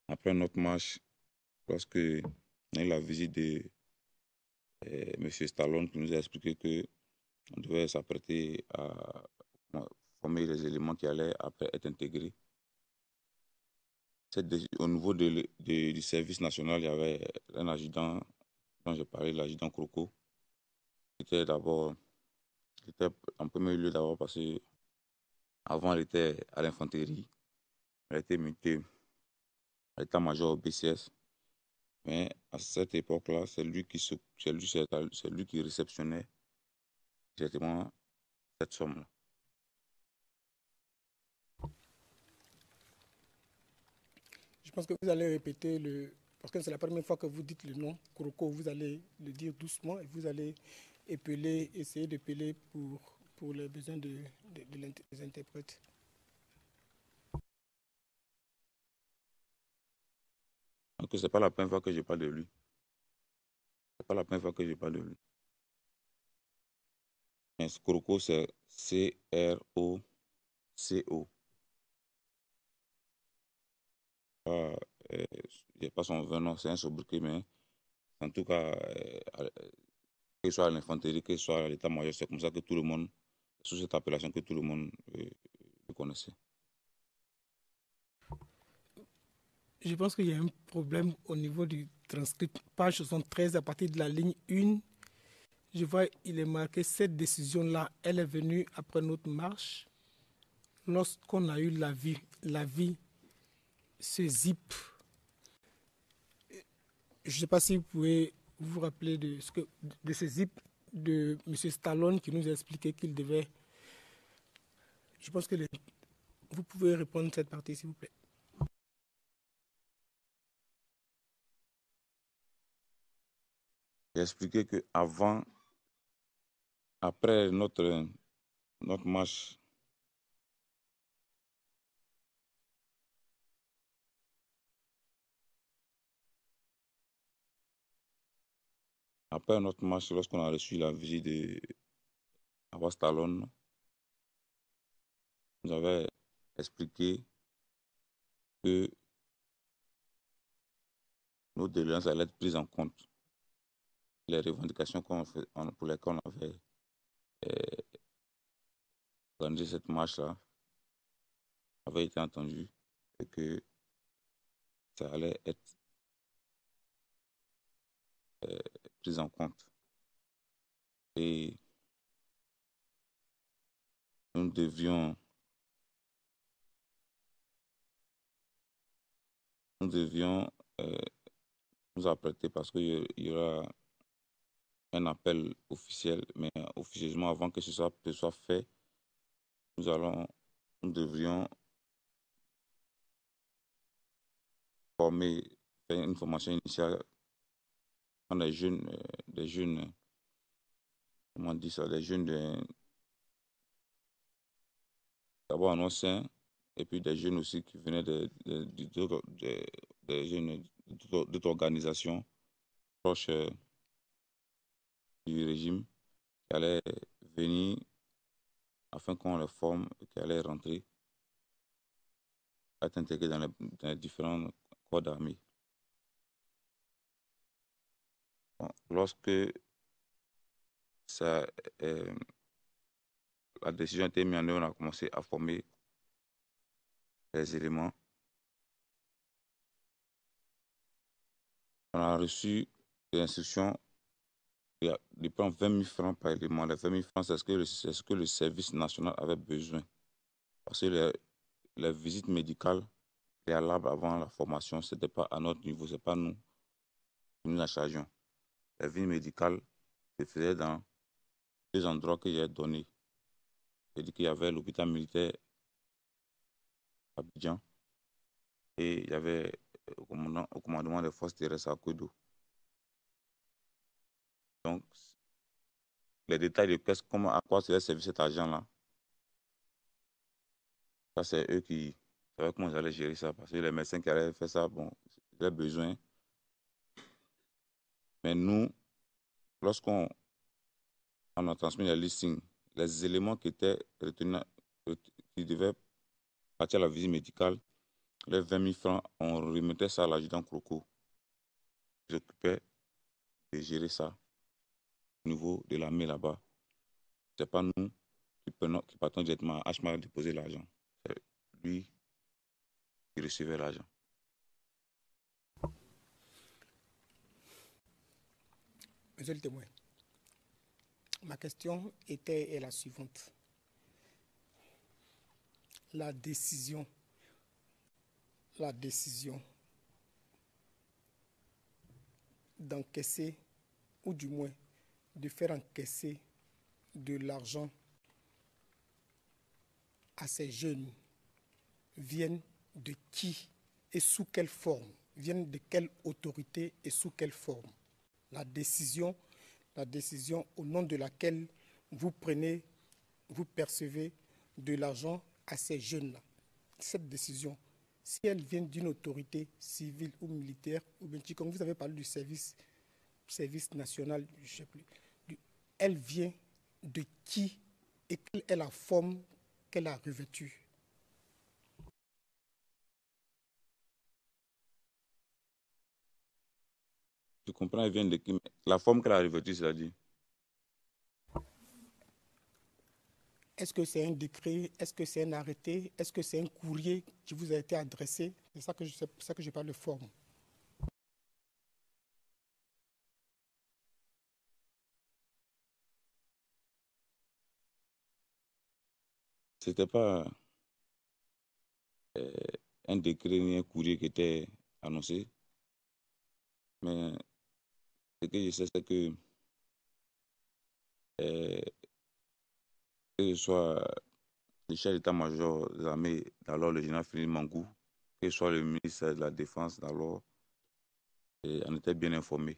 Après notre marche, lorsque on a eu la visite de M. Stallone qui nous a expliqué qu'on devait s'apprêter à former les éléments qui allaient après être intégrés. Au niveau du service national, il y avait un adjudant dont j'ai parlé, l'adjudant Croco, qui était en premier lieu d'abord parce qu'avant elle était à l'infanterie, elle a été mutée à l'état-major au BCS. Mais à cette époque-là, c'est lui qui réceptionnait directement cette somme-là.
Je pense que vous allez répéter parce que c'est la première fois que vous dites le nom Croco, vous allez le dire doucement et vous allez essayer d'épeler pour les besoins des interprètes.
Donc, c'est pas la première fois que je parle de lui. C'est pas la première fois que je parle de lui. Mais Croco, c'est C-R-O-C-O. Je n'ai pas son vrai nom, c'est un sobriquet, mais en tout cas, que ce soit à l'infanterie, que ce soit à l'état-major, c'est comme ça que tout le monde, sous cette appellation que tout le monde le connaissait.
Je pense qu'il y a un problème au niveau du transcript. Page 73, à partir de la ligne 1 je vois, il est marqué, cette décision-là, elle est venue après notre marche, lorsqu'on a eu l'avis, ce ZIP. Je ne sais pas si vous pouvez vous rappeler de ce ZIP de M. Stallone qui nous a expliqué qu'il devait... Je pense que vous pouvez répondre à cette partie, s'il vous plaît.
J'ai expliqué qu'avant, après notre marche, lorsqu'on a reçu la visite de Abbas Stallone, nous avait expliqué que nos doléances allaient être prises en compte. Les revendications pour lesquelles on avait organisé cette marche-là avaient été entendues et que ça allait être pris en compte. Et nous devions nous apprêter parce qu'il y aura un appel officiel, mais officieusement, avant que ce soit fait, nous devrions faire une formation initiale dans des jeunes, comment on dit ça, des jeunes d'abord en Océan, et puis des jeunes aussi qui venaient des jeunes d'autres organisations proches du régime qui allaient venir afin qu'on les forme et qui allaient rentrer, être intégrés dans les différents corps d'armée. Bon, lorsque la décision a été mise en œuvre, on a commencé à former les éléments. On a reçu des instructions de prendre 20 000 francs par élément. Les 20 000 francs, c'est ce que le service national avait besoin. Parce que les visites médicales préalables avant la formation, ce n'était pas à notre niveau, ce n'est pas nous qui nous en chargeons. Les visites médicales se faisaient dans deux endroits que j'ai donnés. C'est-à-dire qu'il y avait l'hôpital militaire à Abidjan et il y avait au commandement des forces terrestres à Kodo. Donc, les détails de à quoi serait servi cet argent-là, ça c'est eux qui savaient comment ils allaient gérer ça, parce que les médecins qui allaient faire ça, bon, ils avaient besoin. Mais nous, lorsqu'on a transmis les listings, les éléments qui étaient retenus, qui devaient partir à la visite médicale, les 20 000 francs, on remettait ça à l'adjudant Croco. Il s'occupait de gérer ça au niveau de l'armée là-bas. Ce n'est pas nous qui partons directement à HMAR déposer l'argent. C'est lui qui recevait l'argent.
Monsieur le témoin, ma question est la suivante. La décision d'encaisser, ou du moins de faire encaisser de l'argent à ces jeunes, viennent de qui et sous quelle forme? Viennent de quelle autorité et sous quelle forme? La décision au nom de laquelle vous percevez de l'argent à ces jeunes-là. Cette décision, si elle vient d'une autorité civile ou militaire, ou bien comme vous avez parlé du service national, je ne sais plus, elle vient de qui et quelle est la forme qu'elle a revêtue?
Je comprends, elle vient de qui? La forme qu'elle a revêtue, c'est-à-dire?
Est-ce que c'est un décret? Est-ce que c'est un arrêté? Est-ce que c'est un courrier qui vous a été adressé? C'est ça que je parle de forme.
c'était pas un décret ni un courrier qui était annoncé, mais ce que je sais, c'est que euh, que ce soit le chef d'état-major des armées, d'alors le général Philippe Mangou, que ce soit le ministre de la Défense, d'alors, on était bien informés.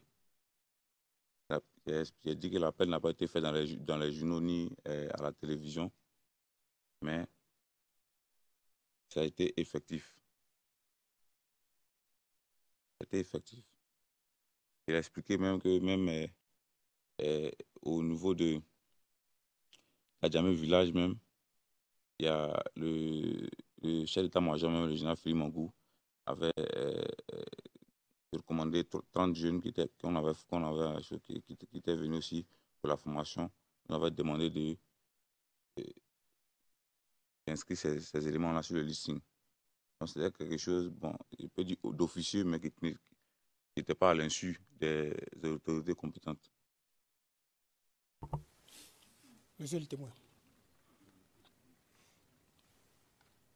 J'ai dit que l'appel n'a pas été fait dans les journaux ni à la télévision, mais ça a été effectif. Ça a été effectif. Il a expliqué même que même au niveau de Adjamé village même, il y a le chef d'état-major, même le général Philippe Mangou, avait recommandé 30 jeunes qui étaient venus aussi pour la formation. On avait demandé d'inscrire ces éléments-là sur le listing. Donc c'était quelque chose, bon, je peux dire d'officieux, mais qui n'était pas à l'insu des autorités compétentes.
Monsieur le témoin.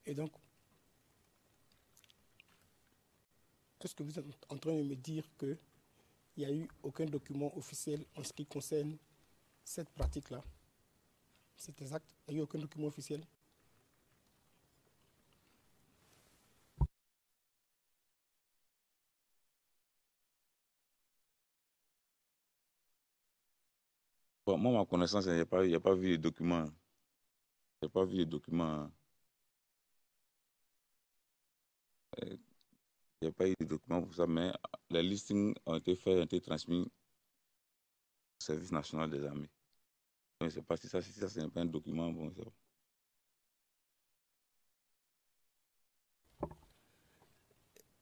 Et donc, est-ce que vous êtes en train de me dire qu'il n'y a eu aucun document officiel en ce qui concerne cette pratique-là? C'est exact? Il n'y a eu aucun document officiel?
Bon, moi, ma connaissance, il n'y a pas vu les documents. Je n'ai pas vu les documents. Il n'y a pas eu de documents pour ça, mais les listings ont été faits, ont été transmis au service national des armées. Je ne sais pas si ça ce n'est pas un document. Bon,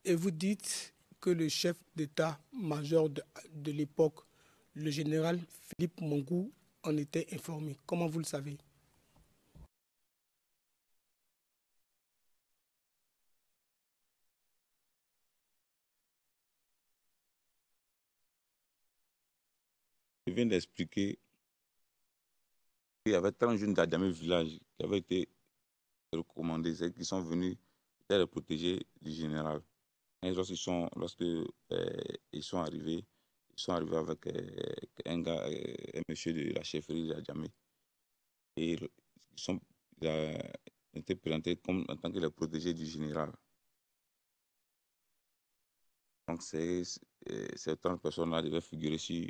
Et vous dites que le chef d'état-major de l'époque, le général Philippe Mangou, en était informé. Comment vous le savez?
je viens d'expliquer qu'il y avait 30 jeunes d'Adjamé village qui avaient été recommandés, c'est qui sont venus les protéger du général. Et ils sont arrivés avec un gars, un monsieur de la chefferie d'Adjamé. Et il a été présenté comme en tant que le protégé du général. Donc, ces 30 personnes-là devaient figurer sur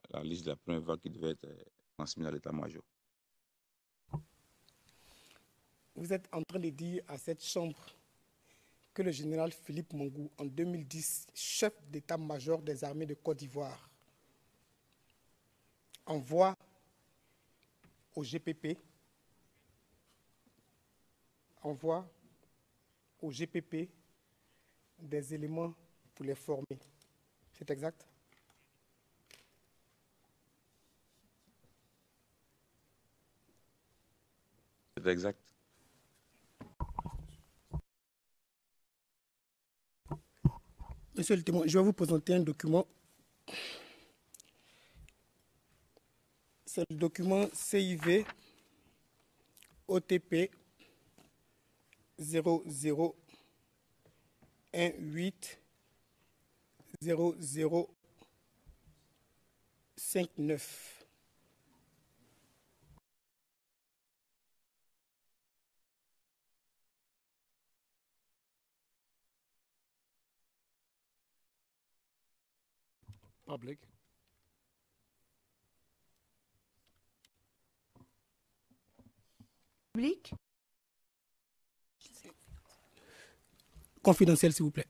la liste de la première vague qui devait être transmise à l'état-major.
Vous êtes en train de dire à cette chambre que le général Philippe Mangou, en 2010, chef d'état-major des armées de Côte d'Ivoire, envoie au GPP, des éléments pour les former. C'est exact?
C'est exact.
Monsieur le témoin, je vais vous présenter un document. C'est le document CIV OTP 00180059.
Public.
Public?
Confidentiel, s'il vous plaît.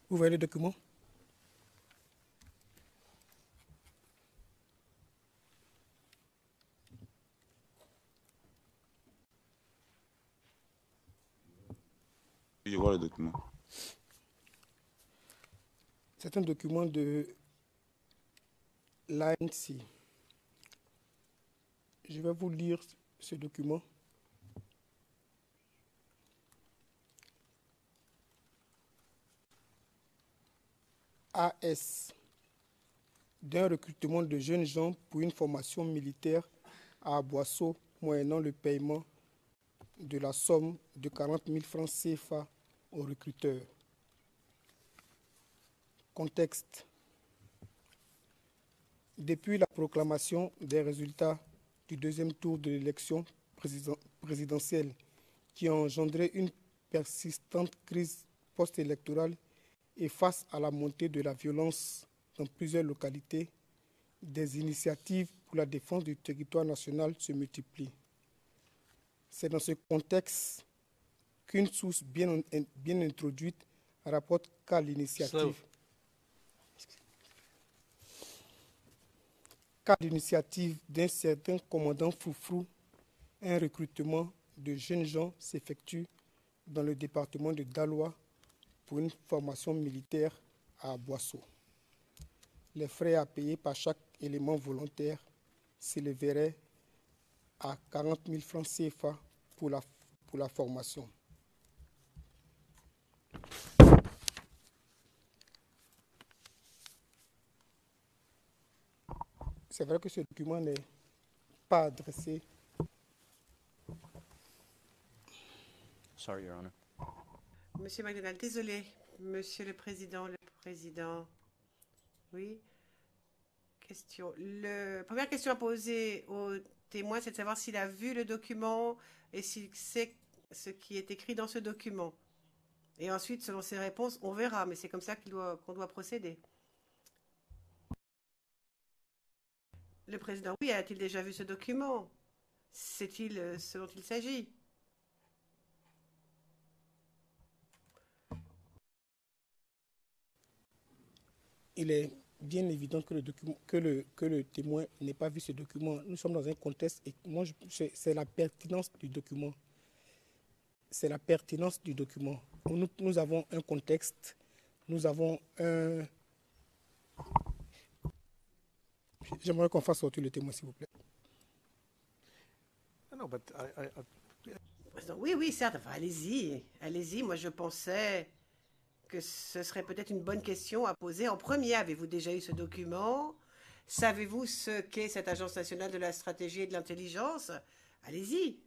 Vous voyez le document?
Je vois le document.
C'est un document de l'ANC. Je vais vous lire ce document. AS, d'un recrutement de jeunes gens pour une formation militaire à Boisseau, moyennant le paiement de la somme de 40 000 francs CFA au recruteur. Contexte. Depuis la proclamation des résultats du deuxième tour de l'élection présidentielle qui a engendré une persistante crise post-électorale et face à la montée de la violence dans plusieurs localités, des initiatives pour la défense du territoire national se multiplient. C'est dans ce contexte qu'une source bien introduite rapporte qu'à l'initiative d'un certain commandant Froufrou, un recrutement de jeunes gens s'effectue dans le département de Daloa pour une formation militaire à Boisseau. Les frais à payer par chaque élément volontaire s'élèveraient à 40 000 francs CFA pour la formation. C'est vrai que ce document n'est pas adressé.
Sorry, Your Honor.
Monsieur McDonald, désolé. Monsieur le Président, Oui. Question. Première question à poser au témoin, c'est de savoir s'il a vu le document et s'il sait ce qui est écrit dans ce document. Et ensuite, selon ses réponses, on verra, mais c'est comme ça qu'on doit procéder. Le président, oui, a-t-il déjà vu ce document? C'est-il ce dont il s'agit?
Il est bien évident que le témoin n'ait pas vu ce document. Nous sommes dans un contexte, et moi, c'est la pertinence du document. C'est la pertinence du document. Nous avons un contexte, nous avons un... J'aimerais qu'on fasse sortir le témoin, s'il vous plaît.
No, but
Oui, certes. Enfin, allez-y. Moi, je pensais que ce serait peut-être une bonne question à poser en premier. Avez-vous déjà eu ce document? Savez-vous ce qu'est cette Agence nationale de la stratégie et de l'intelligence? Allez-y.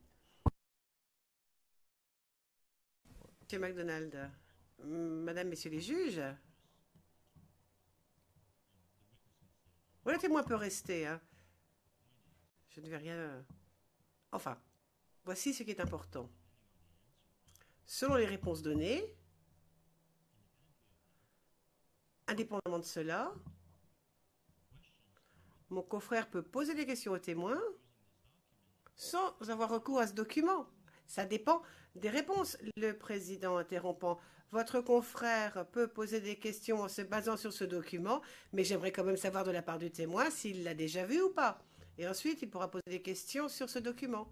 Monsieur McDonald, Madame, Messieurs les juges. Oui, le témoin peut rester. Hein. Je ne vais rien... Enfin, voici ce qui est important. Selon les réponses données, indépendamment de cela, mon confrère peut poser des questions au témoin sans avoir recours à ce document. Ça dépend des réponses. Le président interrompant. Votre confrère peut poser des questions en se basant sur ce document, mais j'aimerais quand même savoir de la part du témoin s'il l'a déjà vu ou pas. Et ensuite, il pourra poser des questions sur ce document.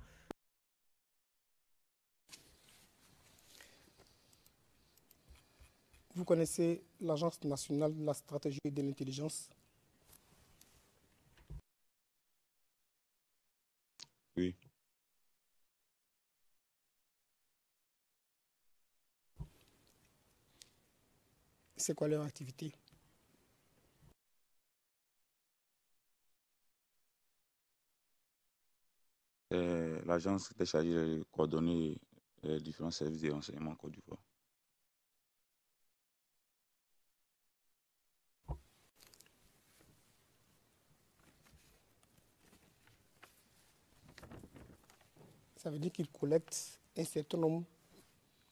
Vous connaissez l'Agence nationale de la stratégie et de l'intelligence?
Oui.
C'est quoi leur activité?
L'agence était chargée de coordonner les différents services de renseignement en Côte d'Ivoire.
Ça veut dire qu'ils collectent un certain nombre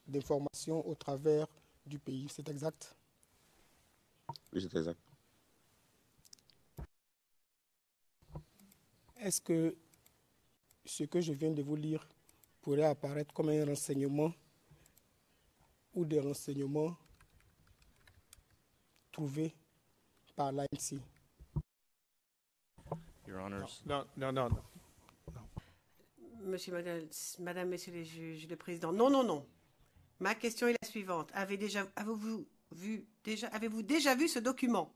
d'informations au travers du pays, c'est exact?
Oui, c'est exact.
Est-ce que ce que je viens de vous lire pourrait apparaître comme un renseignement ou des renseignements trouvés par l'ANC?
Your Honors.
no.
Monsieur, Madame, Messieurs les juges, le président. Non. Ma question est la suivante. Avez-vous avez-vous déjà vu ce document?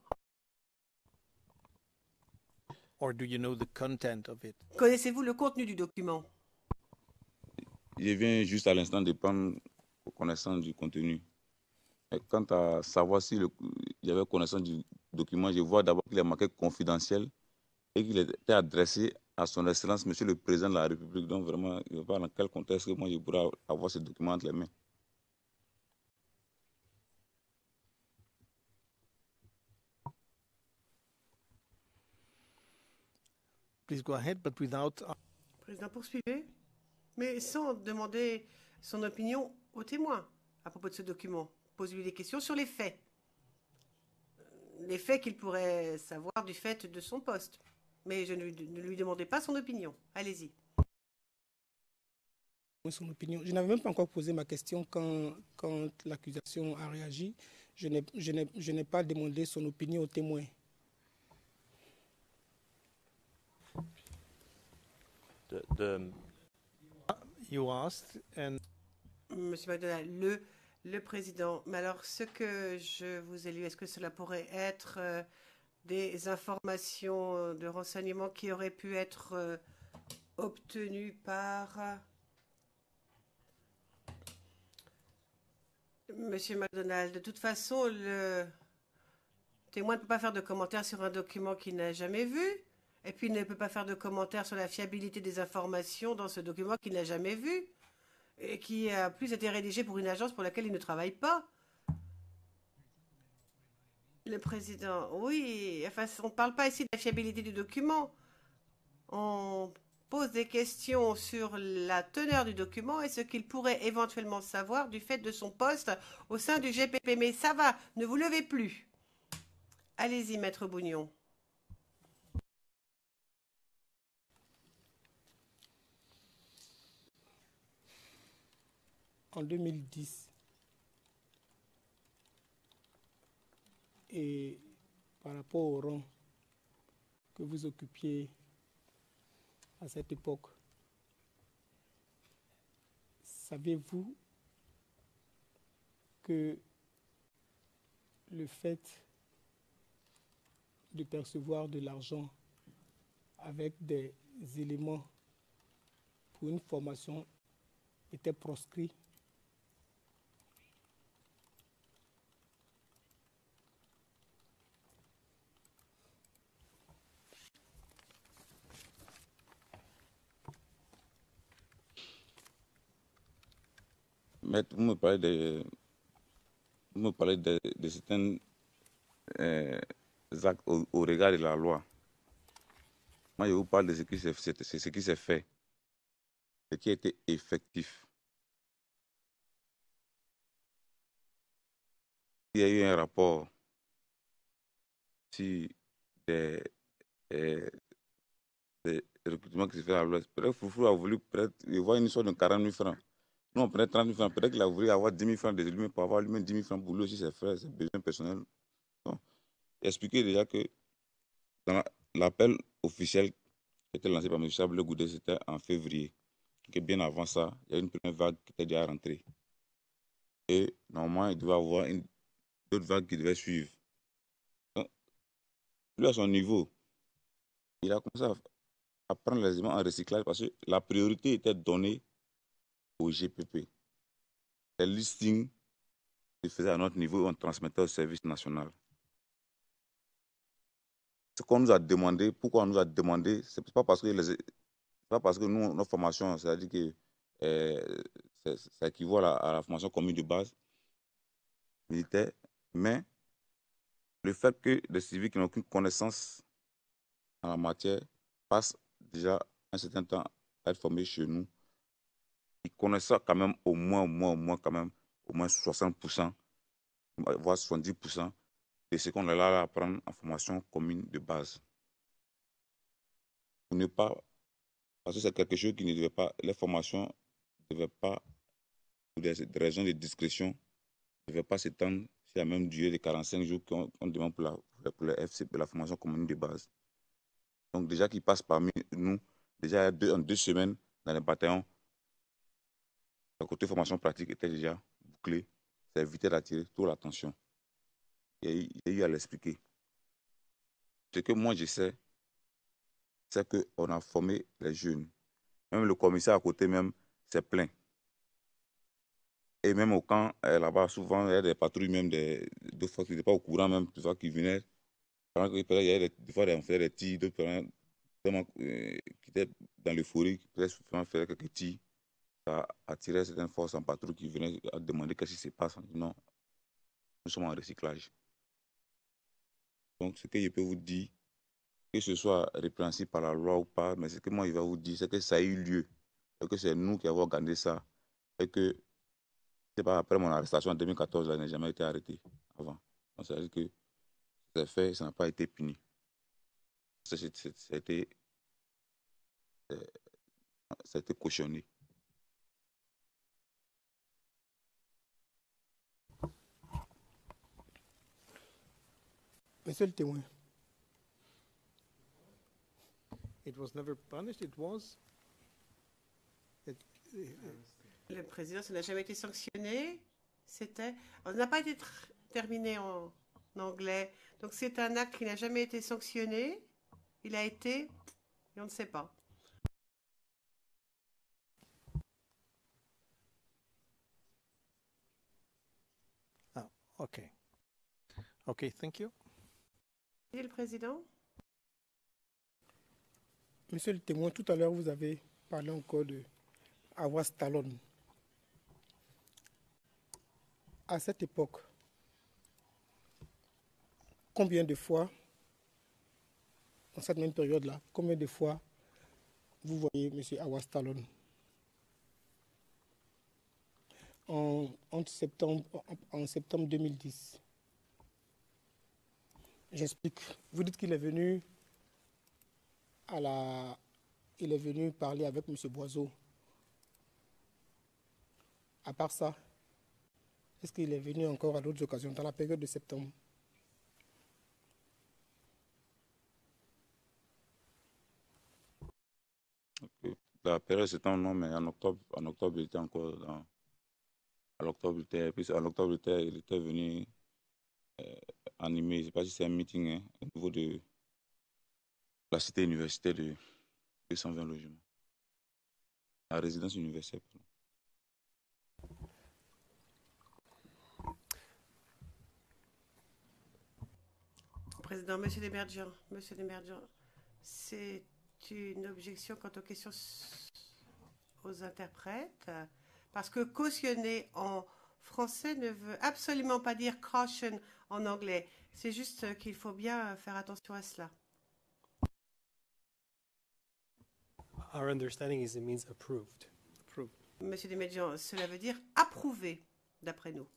Or do you know the content of it?
Connaissez-vous le contenu du document?
Je viens juste à l'instant de prendre connaissance du contenu. Et quant à savoir si il y avait connaissance du document, je vois d'abord qu'il est marqué confidentiel et qu'il était adressé à son Excellence, Monsieur le Président de la République. Donc vraiment, je ne sais pas dans quel contexte que moi je pourrais avoir ce document entre les mains.
Please go ahead, but without.
Président, poursuivez, mais sans demander son opinion au témoin à propos de ce document. Posez-lui des questions sur les faits. Les faits qu'il pourrait savoir du fait de son poste. Mais ne lui demandez pas son opinion. Allez-y.
Son opinion. Je n'avais même pas encore posé ma question quand l'accusation a réagi. Je n'ai pas demandé son opinion au témoin.
You asked, and
Monsieur McDonald, le président. Mais alors, ce que je vous ai lu, est-ce que cela pourrait être des informations de renseignement qui auraient pu être obtenues par Monsieur McDonald? De toute façon, le témoin ne peut pas faire de commentaires sur un document qu'il n'a jamais vu. Et puis, il ne peut pas faire de commentaires sur la fiabilité des informations dans ce document qu'il n'a jamais vu. Et qui a plus été rédigé pour une agence pour laquelle il ne travaille pas. Le président, oui, enfin, on ne parle pas ici de la fiabilité du document. On pose des questions sur la teneur du document et ce qu'il pourrait éventuellement savoir du fait de son poste au sein du GPP. Mais ça va, ne vous levez plus. Allez-y, maître Bougnon.
En 2010, et par rapport au rang que vous occupiez à cette époque, savez-vous que le fait de percevoir de l'argent avec des éléments pour une formation était proscrit?
Maître, vous me parlez de certains actes au regard de la loi. Moi, je vous parle de ce qui s'est fait, ce qui a été effectif. Il y a eu un rapport sur des recrutements qui se fait à l'Ouest. Peut-être Foufou a voulu voir une histoire de 40 000 francs. Nous, on prenait 30 000 francs. Peut-être qu'il a voulu avoir 10 000 francs de lui pour avoir lui-même 10 000 francs pour lui aussi, ses frères, ses besoins personnels. Donc, expliquer déjà que dans l'appel officiel qui était lancé par M. Chable Goudet, c'était en février. Que bien avant ça, il y a une première vague qui était déjà rentrée. Et normalement, il devait y avoir d'autres vagues qui devaient suivre. Donc, lui, à son niveau, il a commencé à prendre les éléments en recyclage parce que la priorité était donnée au GPP. Les listings se faisaient à notre niveau et on transmettait au service national. Ce qu'on nous a demandé, pourquoi on nous a demandé, c'est pas parce que nous, notre formation, c'est-à-dire que ça équivaut à la formation commune de base militaire, mais le fait que les civils qui n'ont aucune connaissance en la matière passent déjà un certain temps à être formés chez nous, ils connaissent ça quand même au moins 60%, voire 70% de ce qu'on est là à apprendre en formation commune de base. Pour ne pas, parce que c'est quelque chose qui ne devait pas, les formations ne devaient pas, pour des raisons de discrétion, ne devaient pas s'étendre sur la même durée de 45 jours qu'on demande pour la FC, pour la formation commune de base. Donc déjà qu'ils passent parmi nous, déjà en 2 semaines dans les bataillons, le côté formation pratique était déjà bouclé, ça évitait d'attirer toute l'attention. j'ai eu à l'expliquer. Ce que moi je sais, c'est qu'on a formé les jeunes. Même le commissaire à côté même s'est plaint. Et même au camp, là-bas, souvent, il y a des patrouilles, même deux fois qui n'étaient pas au courant, même, des fois qui venaient. Pendant que, il y a des fois, on faisait des tirs, d'autres qui étaient dans l'euphorie, qui peut-être faire quelques tirs. Ça attirait certaines forces en patrouille qui venaient à demander qu'est-ce qui se passe. Non, nous sommes en recyclage. Donc, ce que je peux vous dire, que ce soit répréhensible par la loi ou pas, mais ce que moi, je vais vous dire, c'est que ça a eu lieu. Et que c'est nous qui avons organisé ça. Et que, c'est pas après mon arrestation en 2014, je n'ai jamais été arrêté avant. Donc, ça veut dire que c'est fait, ça n'a pas été puni. Ça a été cautionné.
Monsieur le témoin.
It was never punished, it was.
Le président, ça n'a jamais été sanctionné. On n'a pas été terminé en anglais. Donc c'est un acte qui n'a jamais été sanctionné. Il a été, et on ne sait pas.
Oh, okay. Okay, thank you.
Et le président?
Monsieur le témoin, tout à l'heure, vous avez parlé encore de Awas Talon. À cette époque, combien de fois, dans cette même période-là, combien de fois vous voyez M. Awas Talon en septembre 2010? J'explique. Vous dites qu'il est venu il est venu parler avec M. Boiseau. À part ça, est-ce qu'il est venu encore à d'autres occasions dans la période de septembre?
Okay. La période de septembre, non, mais en octobre, il était encore dans. En octobre, il était venu animer, je ne sais pas si c'est un meeting au niveau de la cité universitaire de 220 logements. La résidence universitaire.
Président, Monsieur Desmergian, c'est une objection quant aux questions aux interprètes, parce que cautionner en français ne veut absolument pas dire caution en anglais. C'est juste qu'il faut bien faire attention à cela.
Our understanding is it means approved.
Monsieur Desmergian, cela veut dire approuvé, d'après nous.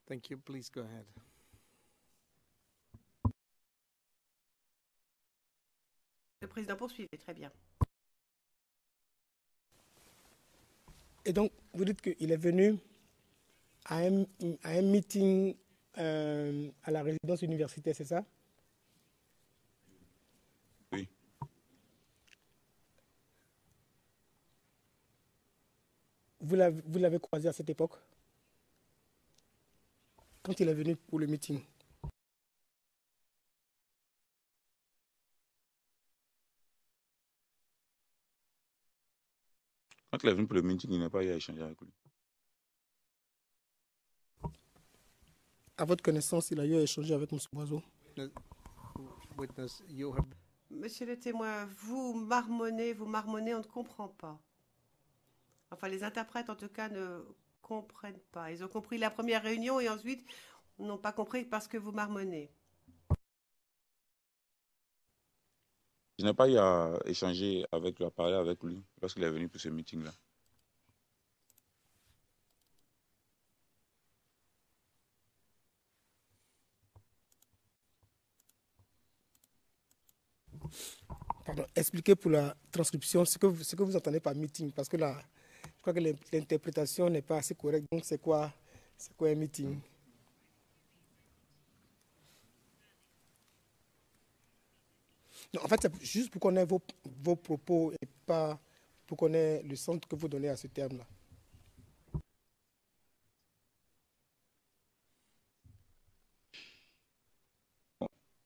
Thank you. Please go ahead.
Le président poursuivait, très bien.
Et donc, vous dites qu'il est venu à un meeting à la résidence universitaire, c'est ça?
Oui.
Vous l'avez croisé à cette époque? Quand il est venu pour le meeting?
Quand il est venu pour le meeting, il n'a pas eu à échanger avec lui.
À votre connaissance, il a eu à échanger avec M. Boiseau?
Witness, you have.
Monsieur le témoin, vous marmonnez, on ne comprend pas. Enfin, les interprètes, en tout cas, ne comprennent pas. Ils ont compris la première réunion et ensuite n'ont pas compris parce que vous marmonnez.
Je n'ai pas eu à échanger avec lui, à parler avec lui lorsqu'il est venu pour ce meeting-là.
Pardon, expliquez pour la transcription ce que vous entendez par meeting, parce que là, je crois que l'interprétation n'est pas assez correcte. Donc, c'est quoi un meeting? Non, en fait, c'est juste pour connaître vos propos et pas pour connaître le sens que vous donnez à ce terme-là.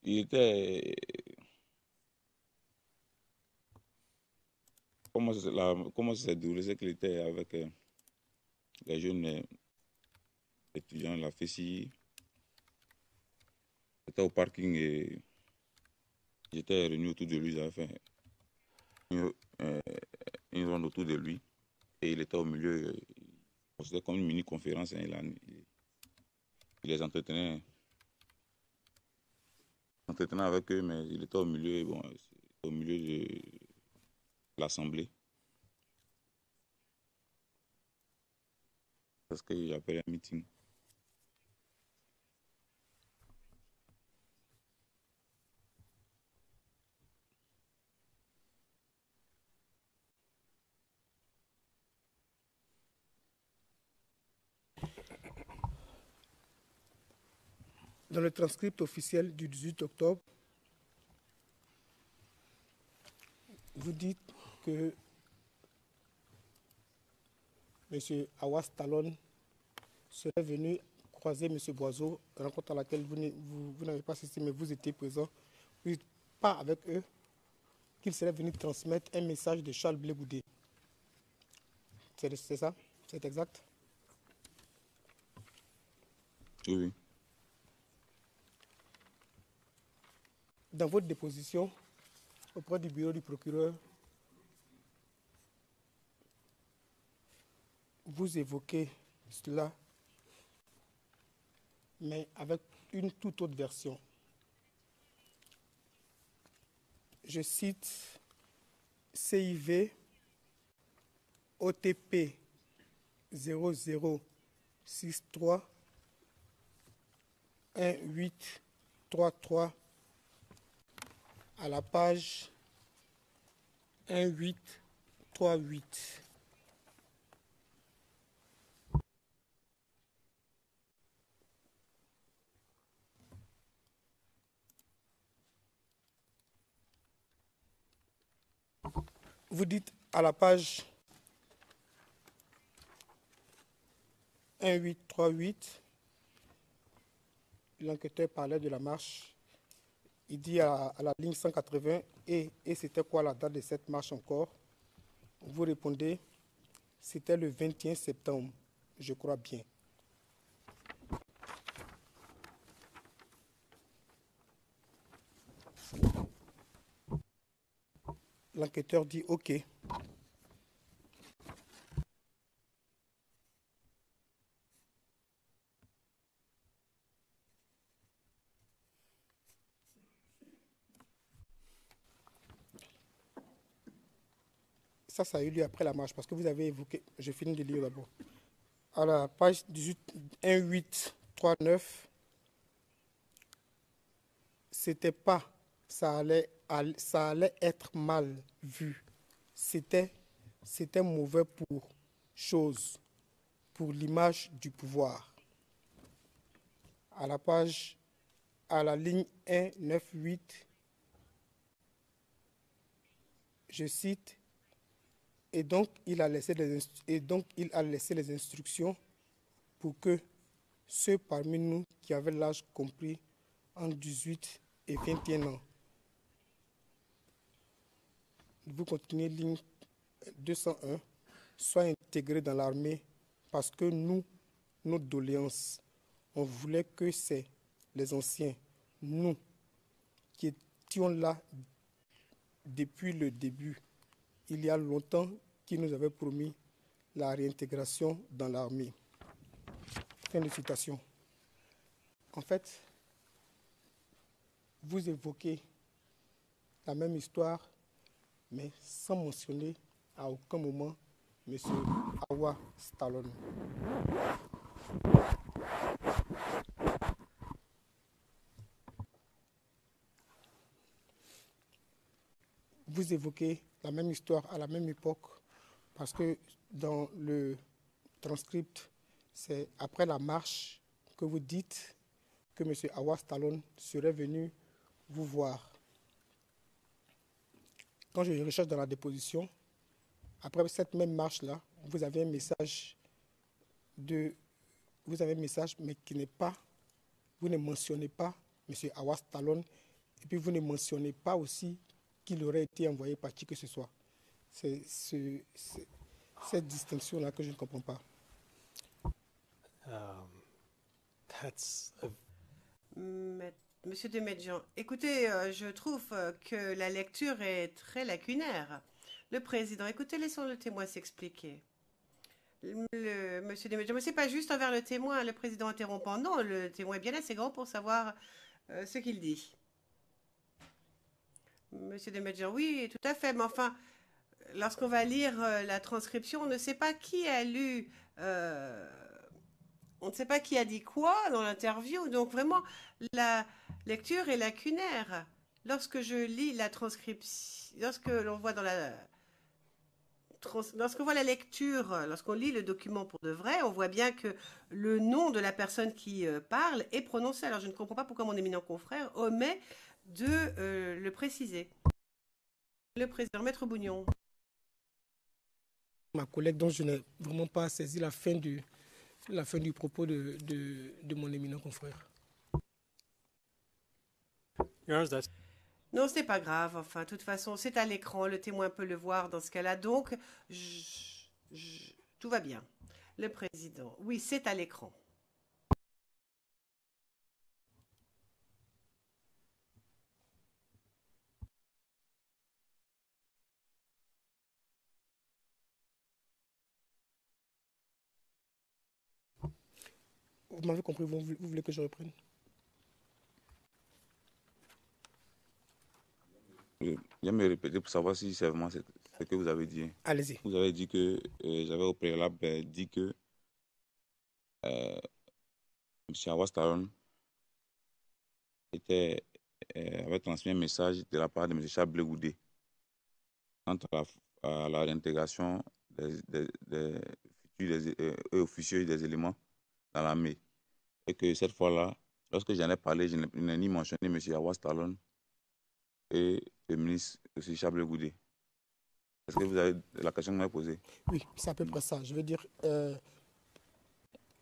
il était. Comment ça s'est déroulé? C'est qu'il était avec les jeunes étudiants, la FESI. C'était au parking et j'étais réunis autour de lui. J'avais fait une ronde autour de lui et il était au milieu. C'était comme une mini-conférence. Hein, il les entretenait avec eux, mais il était au milieu, bon, au milieu de l'assemblée. C'est ce que j'appelle un meeting.
Dans le transcript officiel du 18 octobre, vous dites que M. Awas Talon serait venu croiser M. Boiseau, rencontre à laquelle vous n'avez pas assisté, mais vous étiez présent. Vous n'êtes pas avec eux, qu'il serait venu transmettre un message de Charles Blé Goudé. C'est ça? C'est exact?
Oui.
Dans votre déposition auprès du bureau du procureur, vous évoquez cela, mais avec une toute autre version. Je cite CIV OTP 0063 1833 à la page 1838. Vous dites à la page 1838, l'enquêteur parlait de la marche. Il dit à la ligne 180, et c'était quoi la date de cette marche encore? Vous répondez, c'était le 21 septembre, je crois bien. L'enquêteur dit OK. Ça a eu lieu après la marche, parce que vous avez évoqué, je finis de lire d'abord. À la page 1839, c'était pas, ça allait être mal vu. C'était mauvais pour chose, pour l'image du pouvoir. À la page, à la ligne 198, je cite, et donc il a laissé les instructions pour que ceux parmi nous qui avaient l'âge compris entre 18 et 21 ans. Vous continuez ligne 201, soient intégrés dans l'armée parce que nous, notre doléance, on voulait que c'est les anciens, nous, qui étions là depuis le début, il y a longtemps, qui nous avaient promis la réintégration dans l'armée. Fin de citation. En fait, vous évoquez la même histoire, mais sans mentionner à aucun moment M. Awas Talon. Vous évoquez la même histoire à la même époque, parce que dans le transcript, c'est après la marche que vous dites que M. Awas Talon serait venu vous voir. Quand je recherche dans la déposition, après cette même marche-là, vous avez un message, mais qui n'est pas, vous ne mentionnez pas M. Awas Talon, et puis vous ne mentionnez pas aussi qu'il aurait été envoyé par qui que ce soit. C'est cette distinction-là que je ne comprends pas.
That's a
Monsieur Demedjian, écoutez, je trouve que la lecture est très lacunaire. Le président, écoutez, laissons le témoin s'expliquer. Monsieur Demedjian, mais c'est pas juste envers le témoin, le président interrompant. Non, le témoin est bien assez grand pour savoir ce qu'il dit. Monsieur Demedjian, oui, tout à fait, mais enfin, lorsqu'on va lire la transcription, on ne sait pas qui a lu, on ne sait pas qui a dit quoi dans l'interview. Donc vraiment, la lecture est lacunaire. Lorsque je lis la transcription, lorsque l'on voit dans lorsqu'on voit la lecture, lorsqu'on lit le document pour de vrai, on voit bien que le nom de la personne qui parle est prononcé. Alors je ne comprends pas pourquoi mon éminent confrère omet de le préciser. Le président, Maître Bougnon.
Ma collègue, dont je n'ai vraiment pas saisi la fin du propos de mon éminent confrère.
Your Honor, that's
Non, ce n'est pas grave. Enfin, de toute façon, c'est à l'écran. Le témoin peut le voir dans ce cas-là. Donc, tout va bien. Le président. Oui, c'est à l'écran.
Vous m'avez compris, vous voulez que je reprenne?
Je viens me répéter pour savoir si c'est vraiment ce que vous avez dit.
Allez-y.
Vous avez dit que j'avais au préalable dit que M. Awas Talon avait transmis un message de la part de M. Chablé Goudé quant à la réintégration des futurs officiers des éléments dans l'armée. Et que cette fois-là, lorsque j'en ai parlé, je n'ai ni mentionné M. Awas Talon et le ministre aussi Chablé Goudé. Est-ce que vous avez la question que vous m'avez posée?
Oui, c'est à peu près ça. Je veux dire,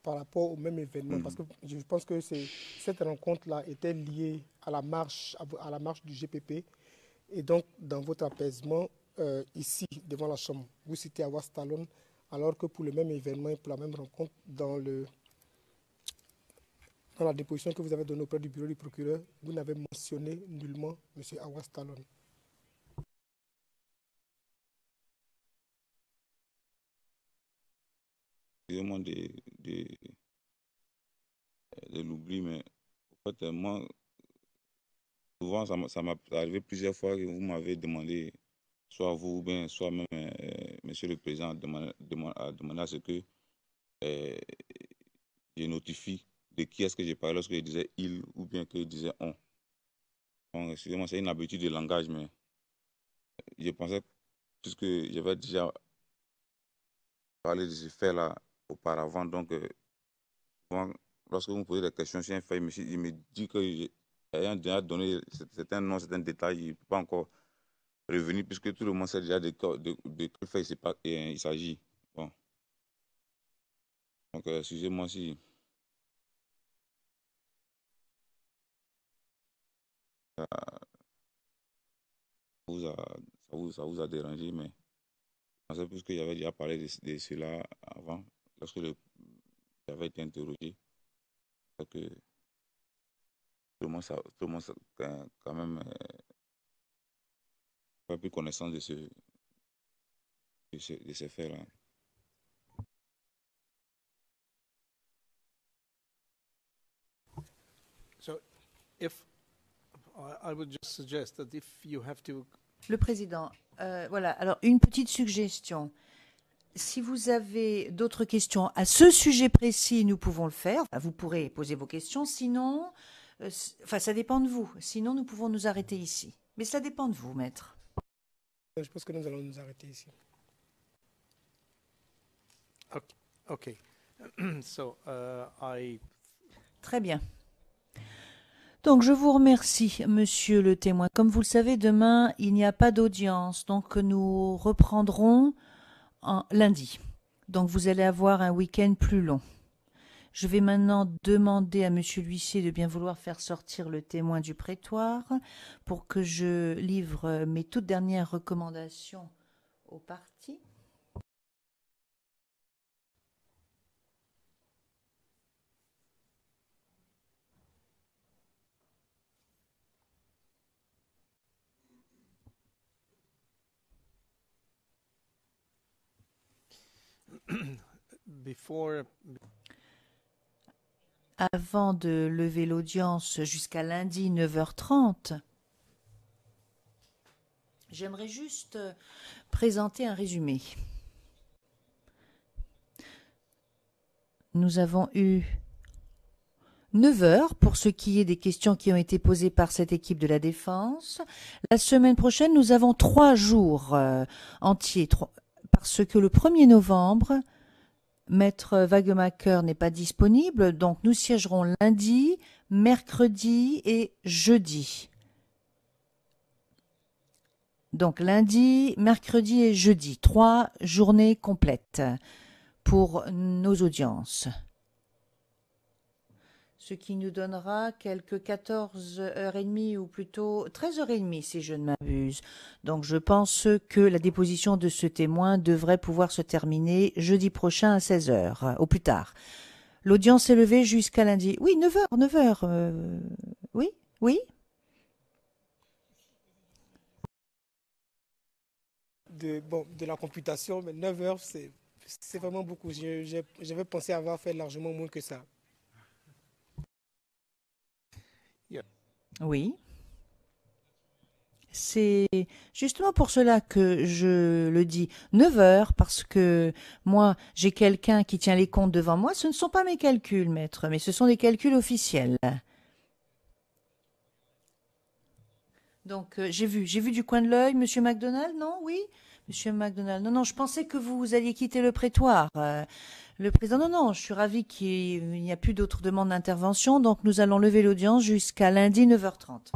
par rapport au même événement, parce que je pense que cette rencontre-là était liée à la marche du GPP. Et donc, dans votre apaisement, ici, devant la Chambre, vous citez Awas Talon, alors que pour le même événement et pour la même rencontre, dans la déposition que vous avez donnée auprès du bureau du procureur, vous n'avez mentionné nullement M. Awas Talon.
Excusez-moi de l'oubli, mais en fait, moi, souvent, ça m'est arrivé plusieurs fois que vous m'avez demandé, soit vous, ou bien soit même Monsieur le Président, a demandé à ce que je notifie de qui est-ce que je parlais lorsque je disais il ou bien que je disais on. Bon, excusez-moi, c'est une habitude de langage, mais je pensais, puisque j'avais déjà parlé de ce fait-là auparavant, donc souvent, lorsque vous me posez des questions sur un fait, il me dit que ayant déjà donné certains noms, certains détails, il ne peut pas encore revenir puisque tout le monde sait déjà de quel fait il s'agit. Bon. Donc, excusez-moi si ça vous a dérangé, mais je pensais plus que j'avais déjà parlé de cela avant, lorsque j'avais été interrogé. Donc, tout le monde quand même pas pris connaissance de ces faits-là.
So, I would just suggest that if you have to.
Le président, voilà. Alors, une petite suggestion. Si vous avez d'autres questions à ce sujet précis, nous pouvons le faire. Enfin, vous pourrez poser vos questions. Sinon, ça dépend de vous. Sinon, nous pouvons nous arrêter ici. Mais ça dépend de vous, maître.
Je pense que nous allons nous arrêter ici.
Okay. So,
Très bien. Donc, je vous remercie, monsieur le témoin. Comme vous le savez, demain, il n'y a pas d'audience. Donc, nous reprendrons lundi. Donc, vous allez avoir un week-end plus long. Je vais maintenant demander à Monsieur l'huissier de bien vouloir faire sortir le témoin du prétoire pour que je livre mes toutes dernières recommandations aux parties.
Before
Avant de lever l'audience jusqu'à lundi 9h30, j'aimerais juste présenter un résumé. Nous avons eu 9 heures pour ce qui est des questions qui ont été posées par cette équipe de la défense. La semaine prochaine, nous avons 3 jours entiers, parce que le 1er novembre, Maître Wagemacher n'est pas disponible, donc nous siégerons lundi, mercredi et jeudi. Donc lundi, mercredi et jeudi, 3 journées complètes pour nos audiences. Ce qui nous donnera quelques 14h30 ou plutôt 13h30 si je ne m'abuse. Donc je pense que la déposition de ce témoin devrait pouvoir se terminer jeudi prochain à 16h, au plus tard. L'audience est levée jusqu'à lundi. Oui, 9h. Oui, oui.
De la computation, mais 9 heures, c'est vraiment beaucoup. J'avais pensé avoir fait largement moins que ça.
Oui. C'est justement pour cela que je le dis 9 heures, parce que moi, j'ai quelqu'un qui tient les comptes devant moi. Ce ne sont pas mes calculs, maître, mais ce sont des calculs officiels. Donc, j'ai vu du coin de l'œil, Monsieur MacDonald, non? Oui? Monsieur MacDonald, non, je pensais que vous alliez quitter le prétoire. Le président, non, je suis ravi qu'il n'y a plus d'autres demandes d'intervention, donc nous allons lever l'audience jusqu'à lundi 9h30.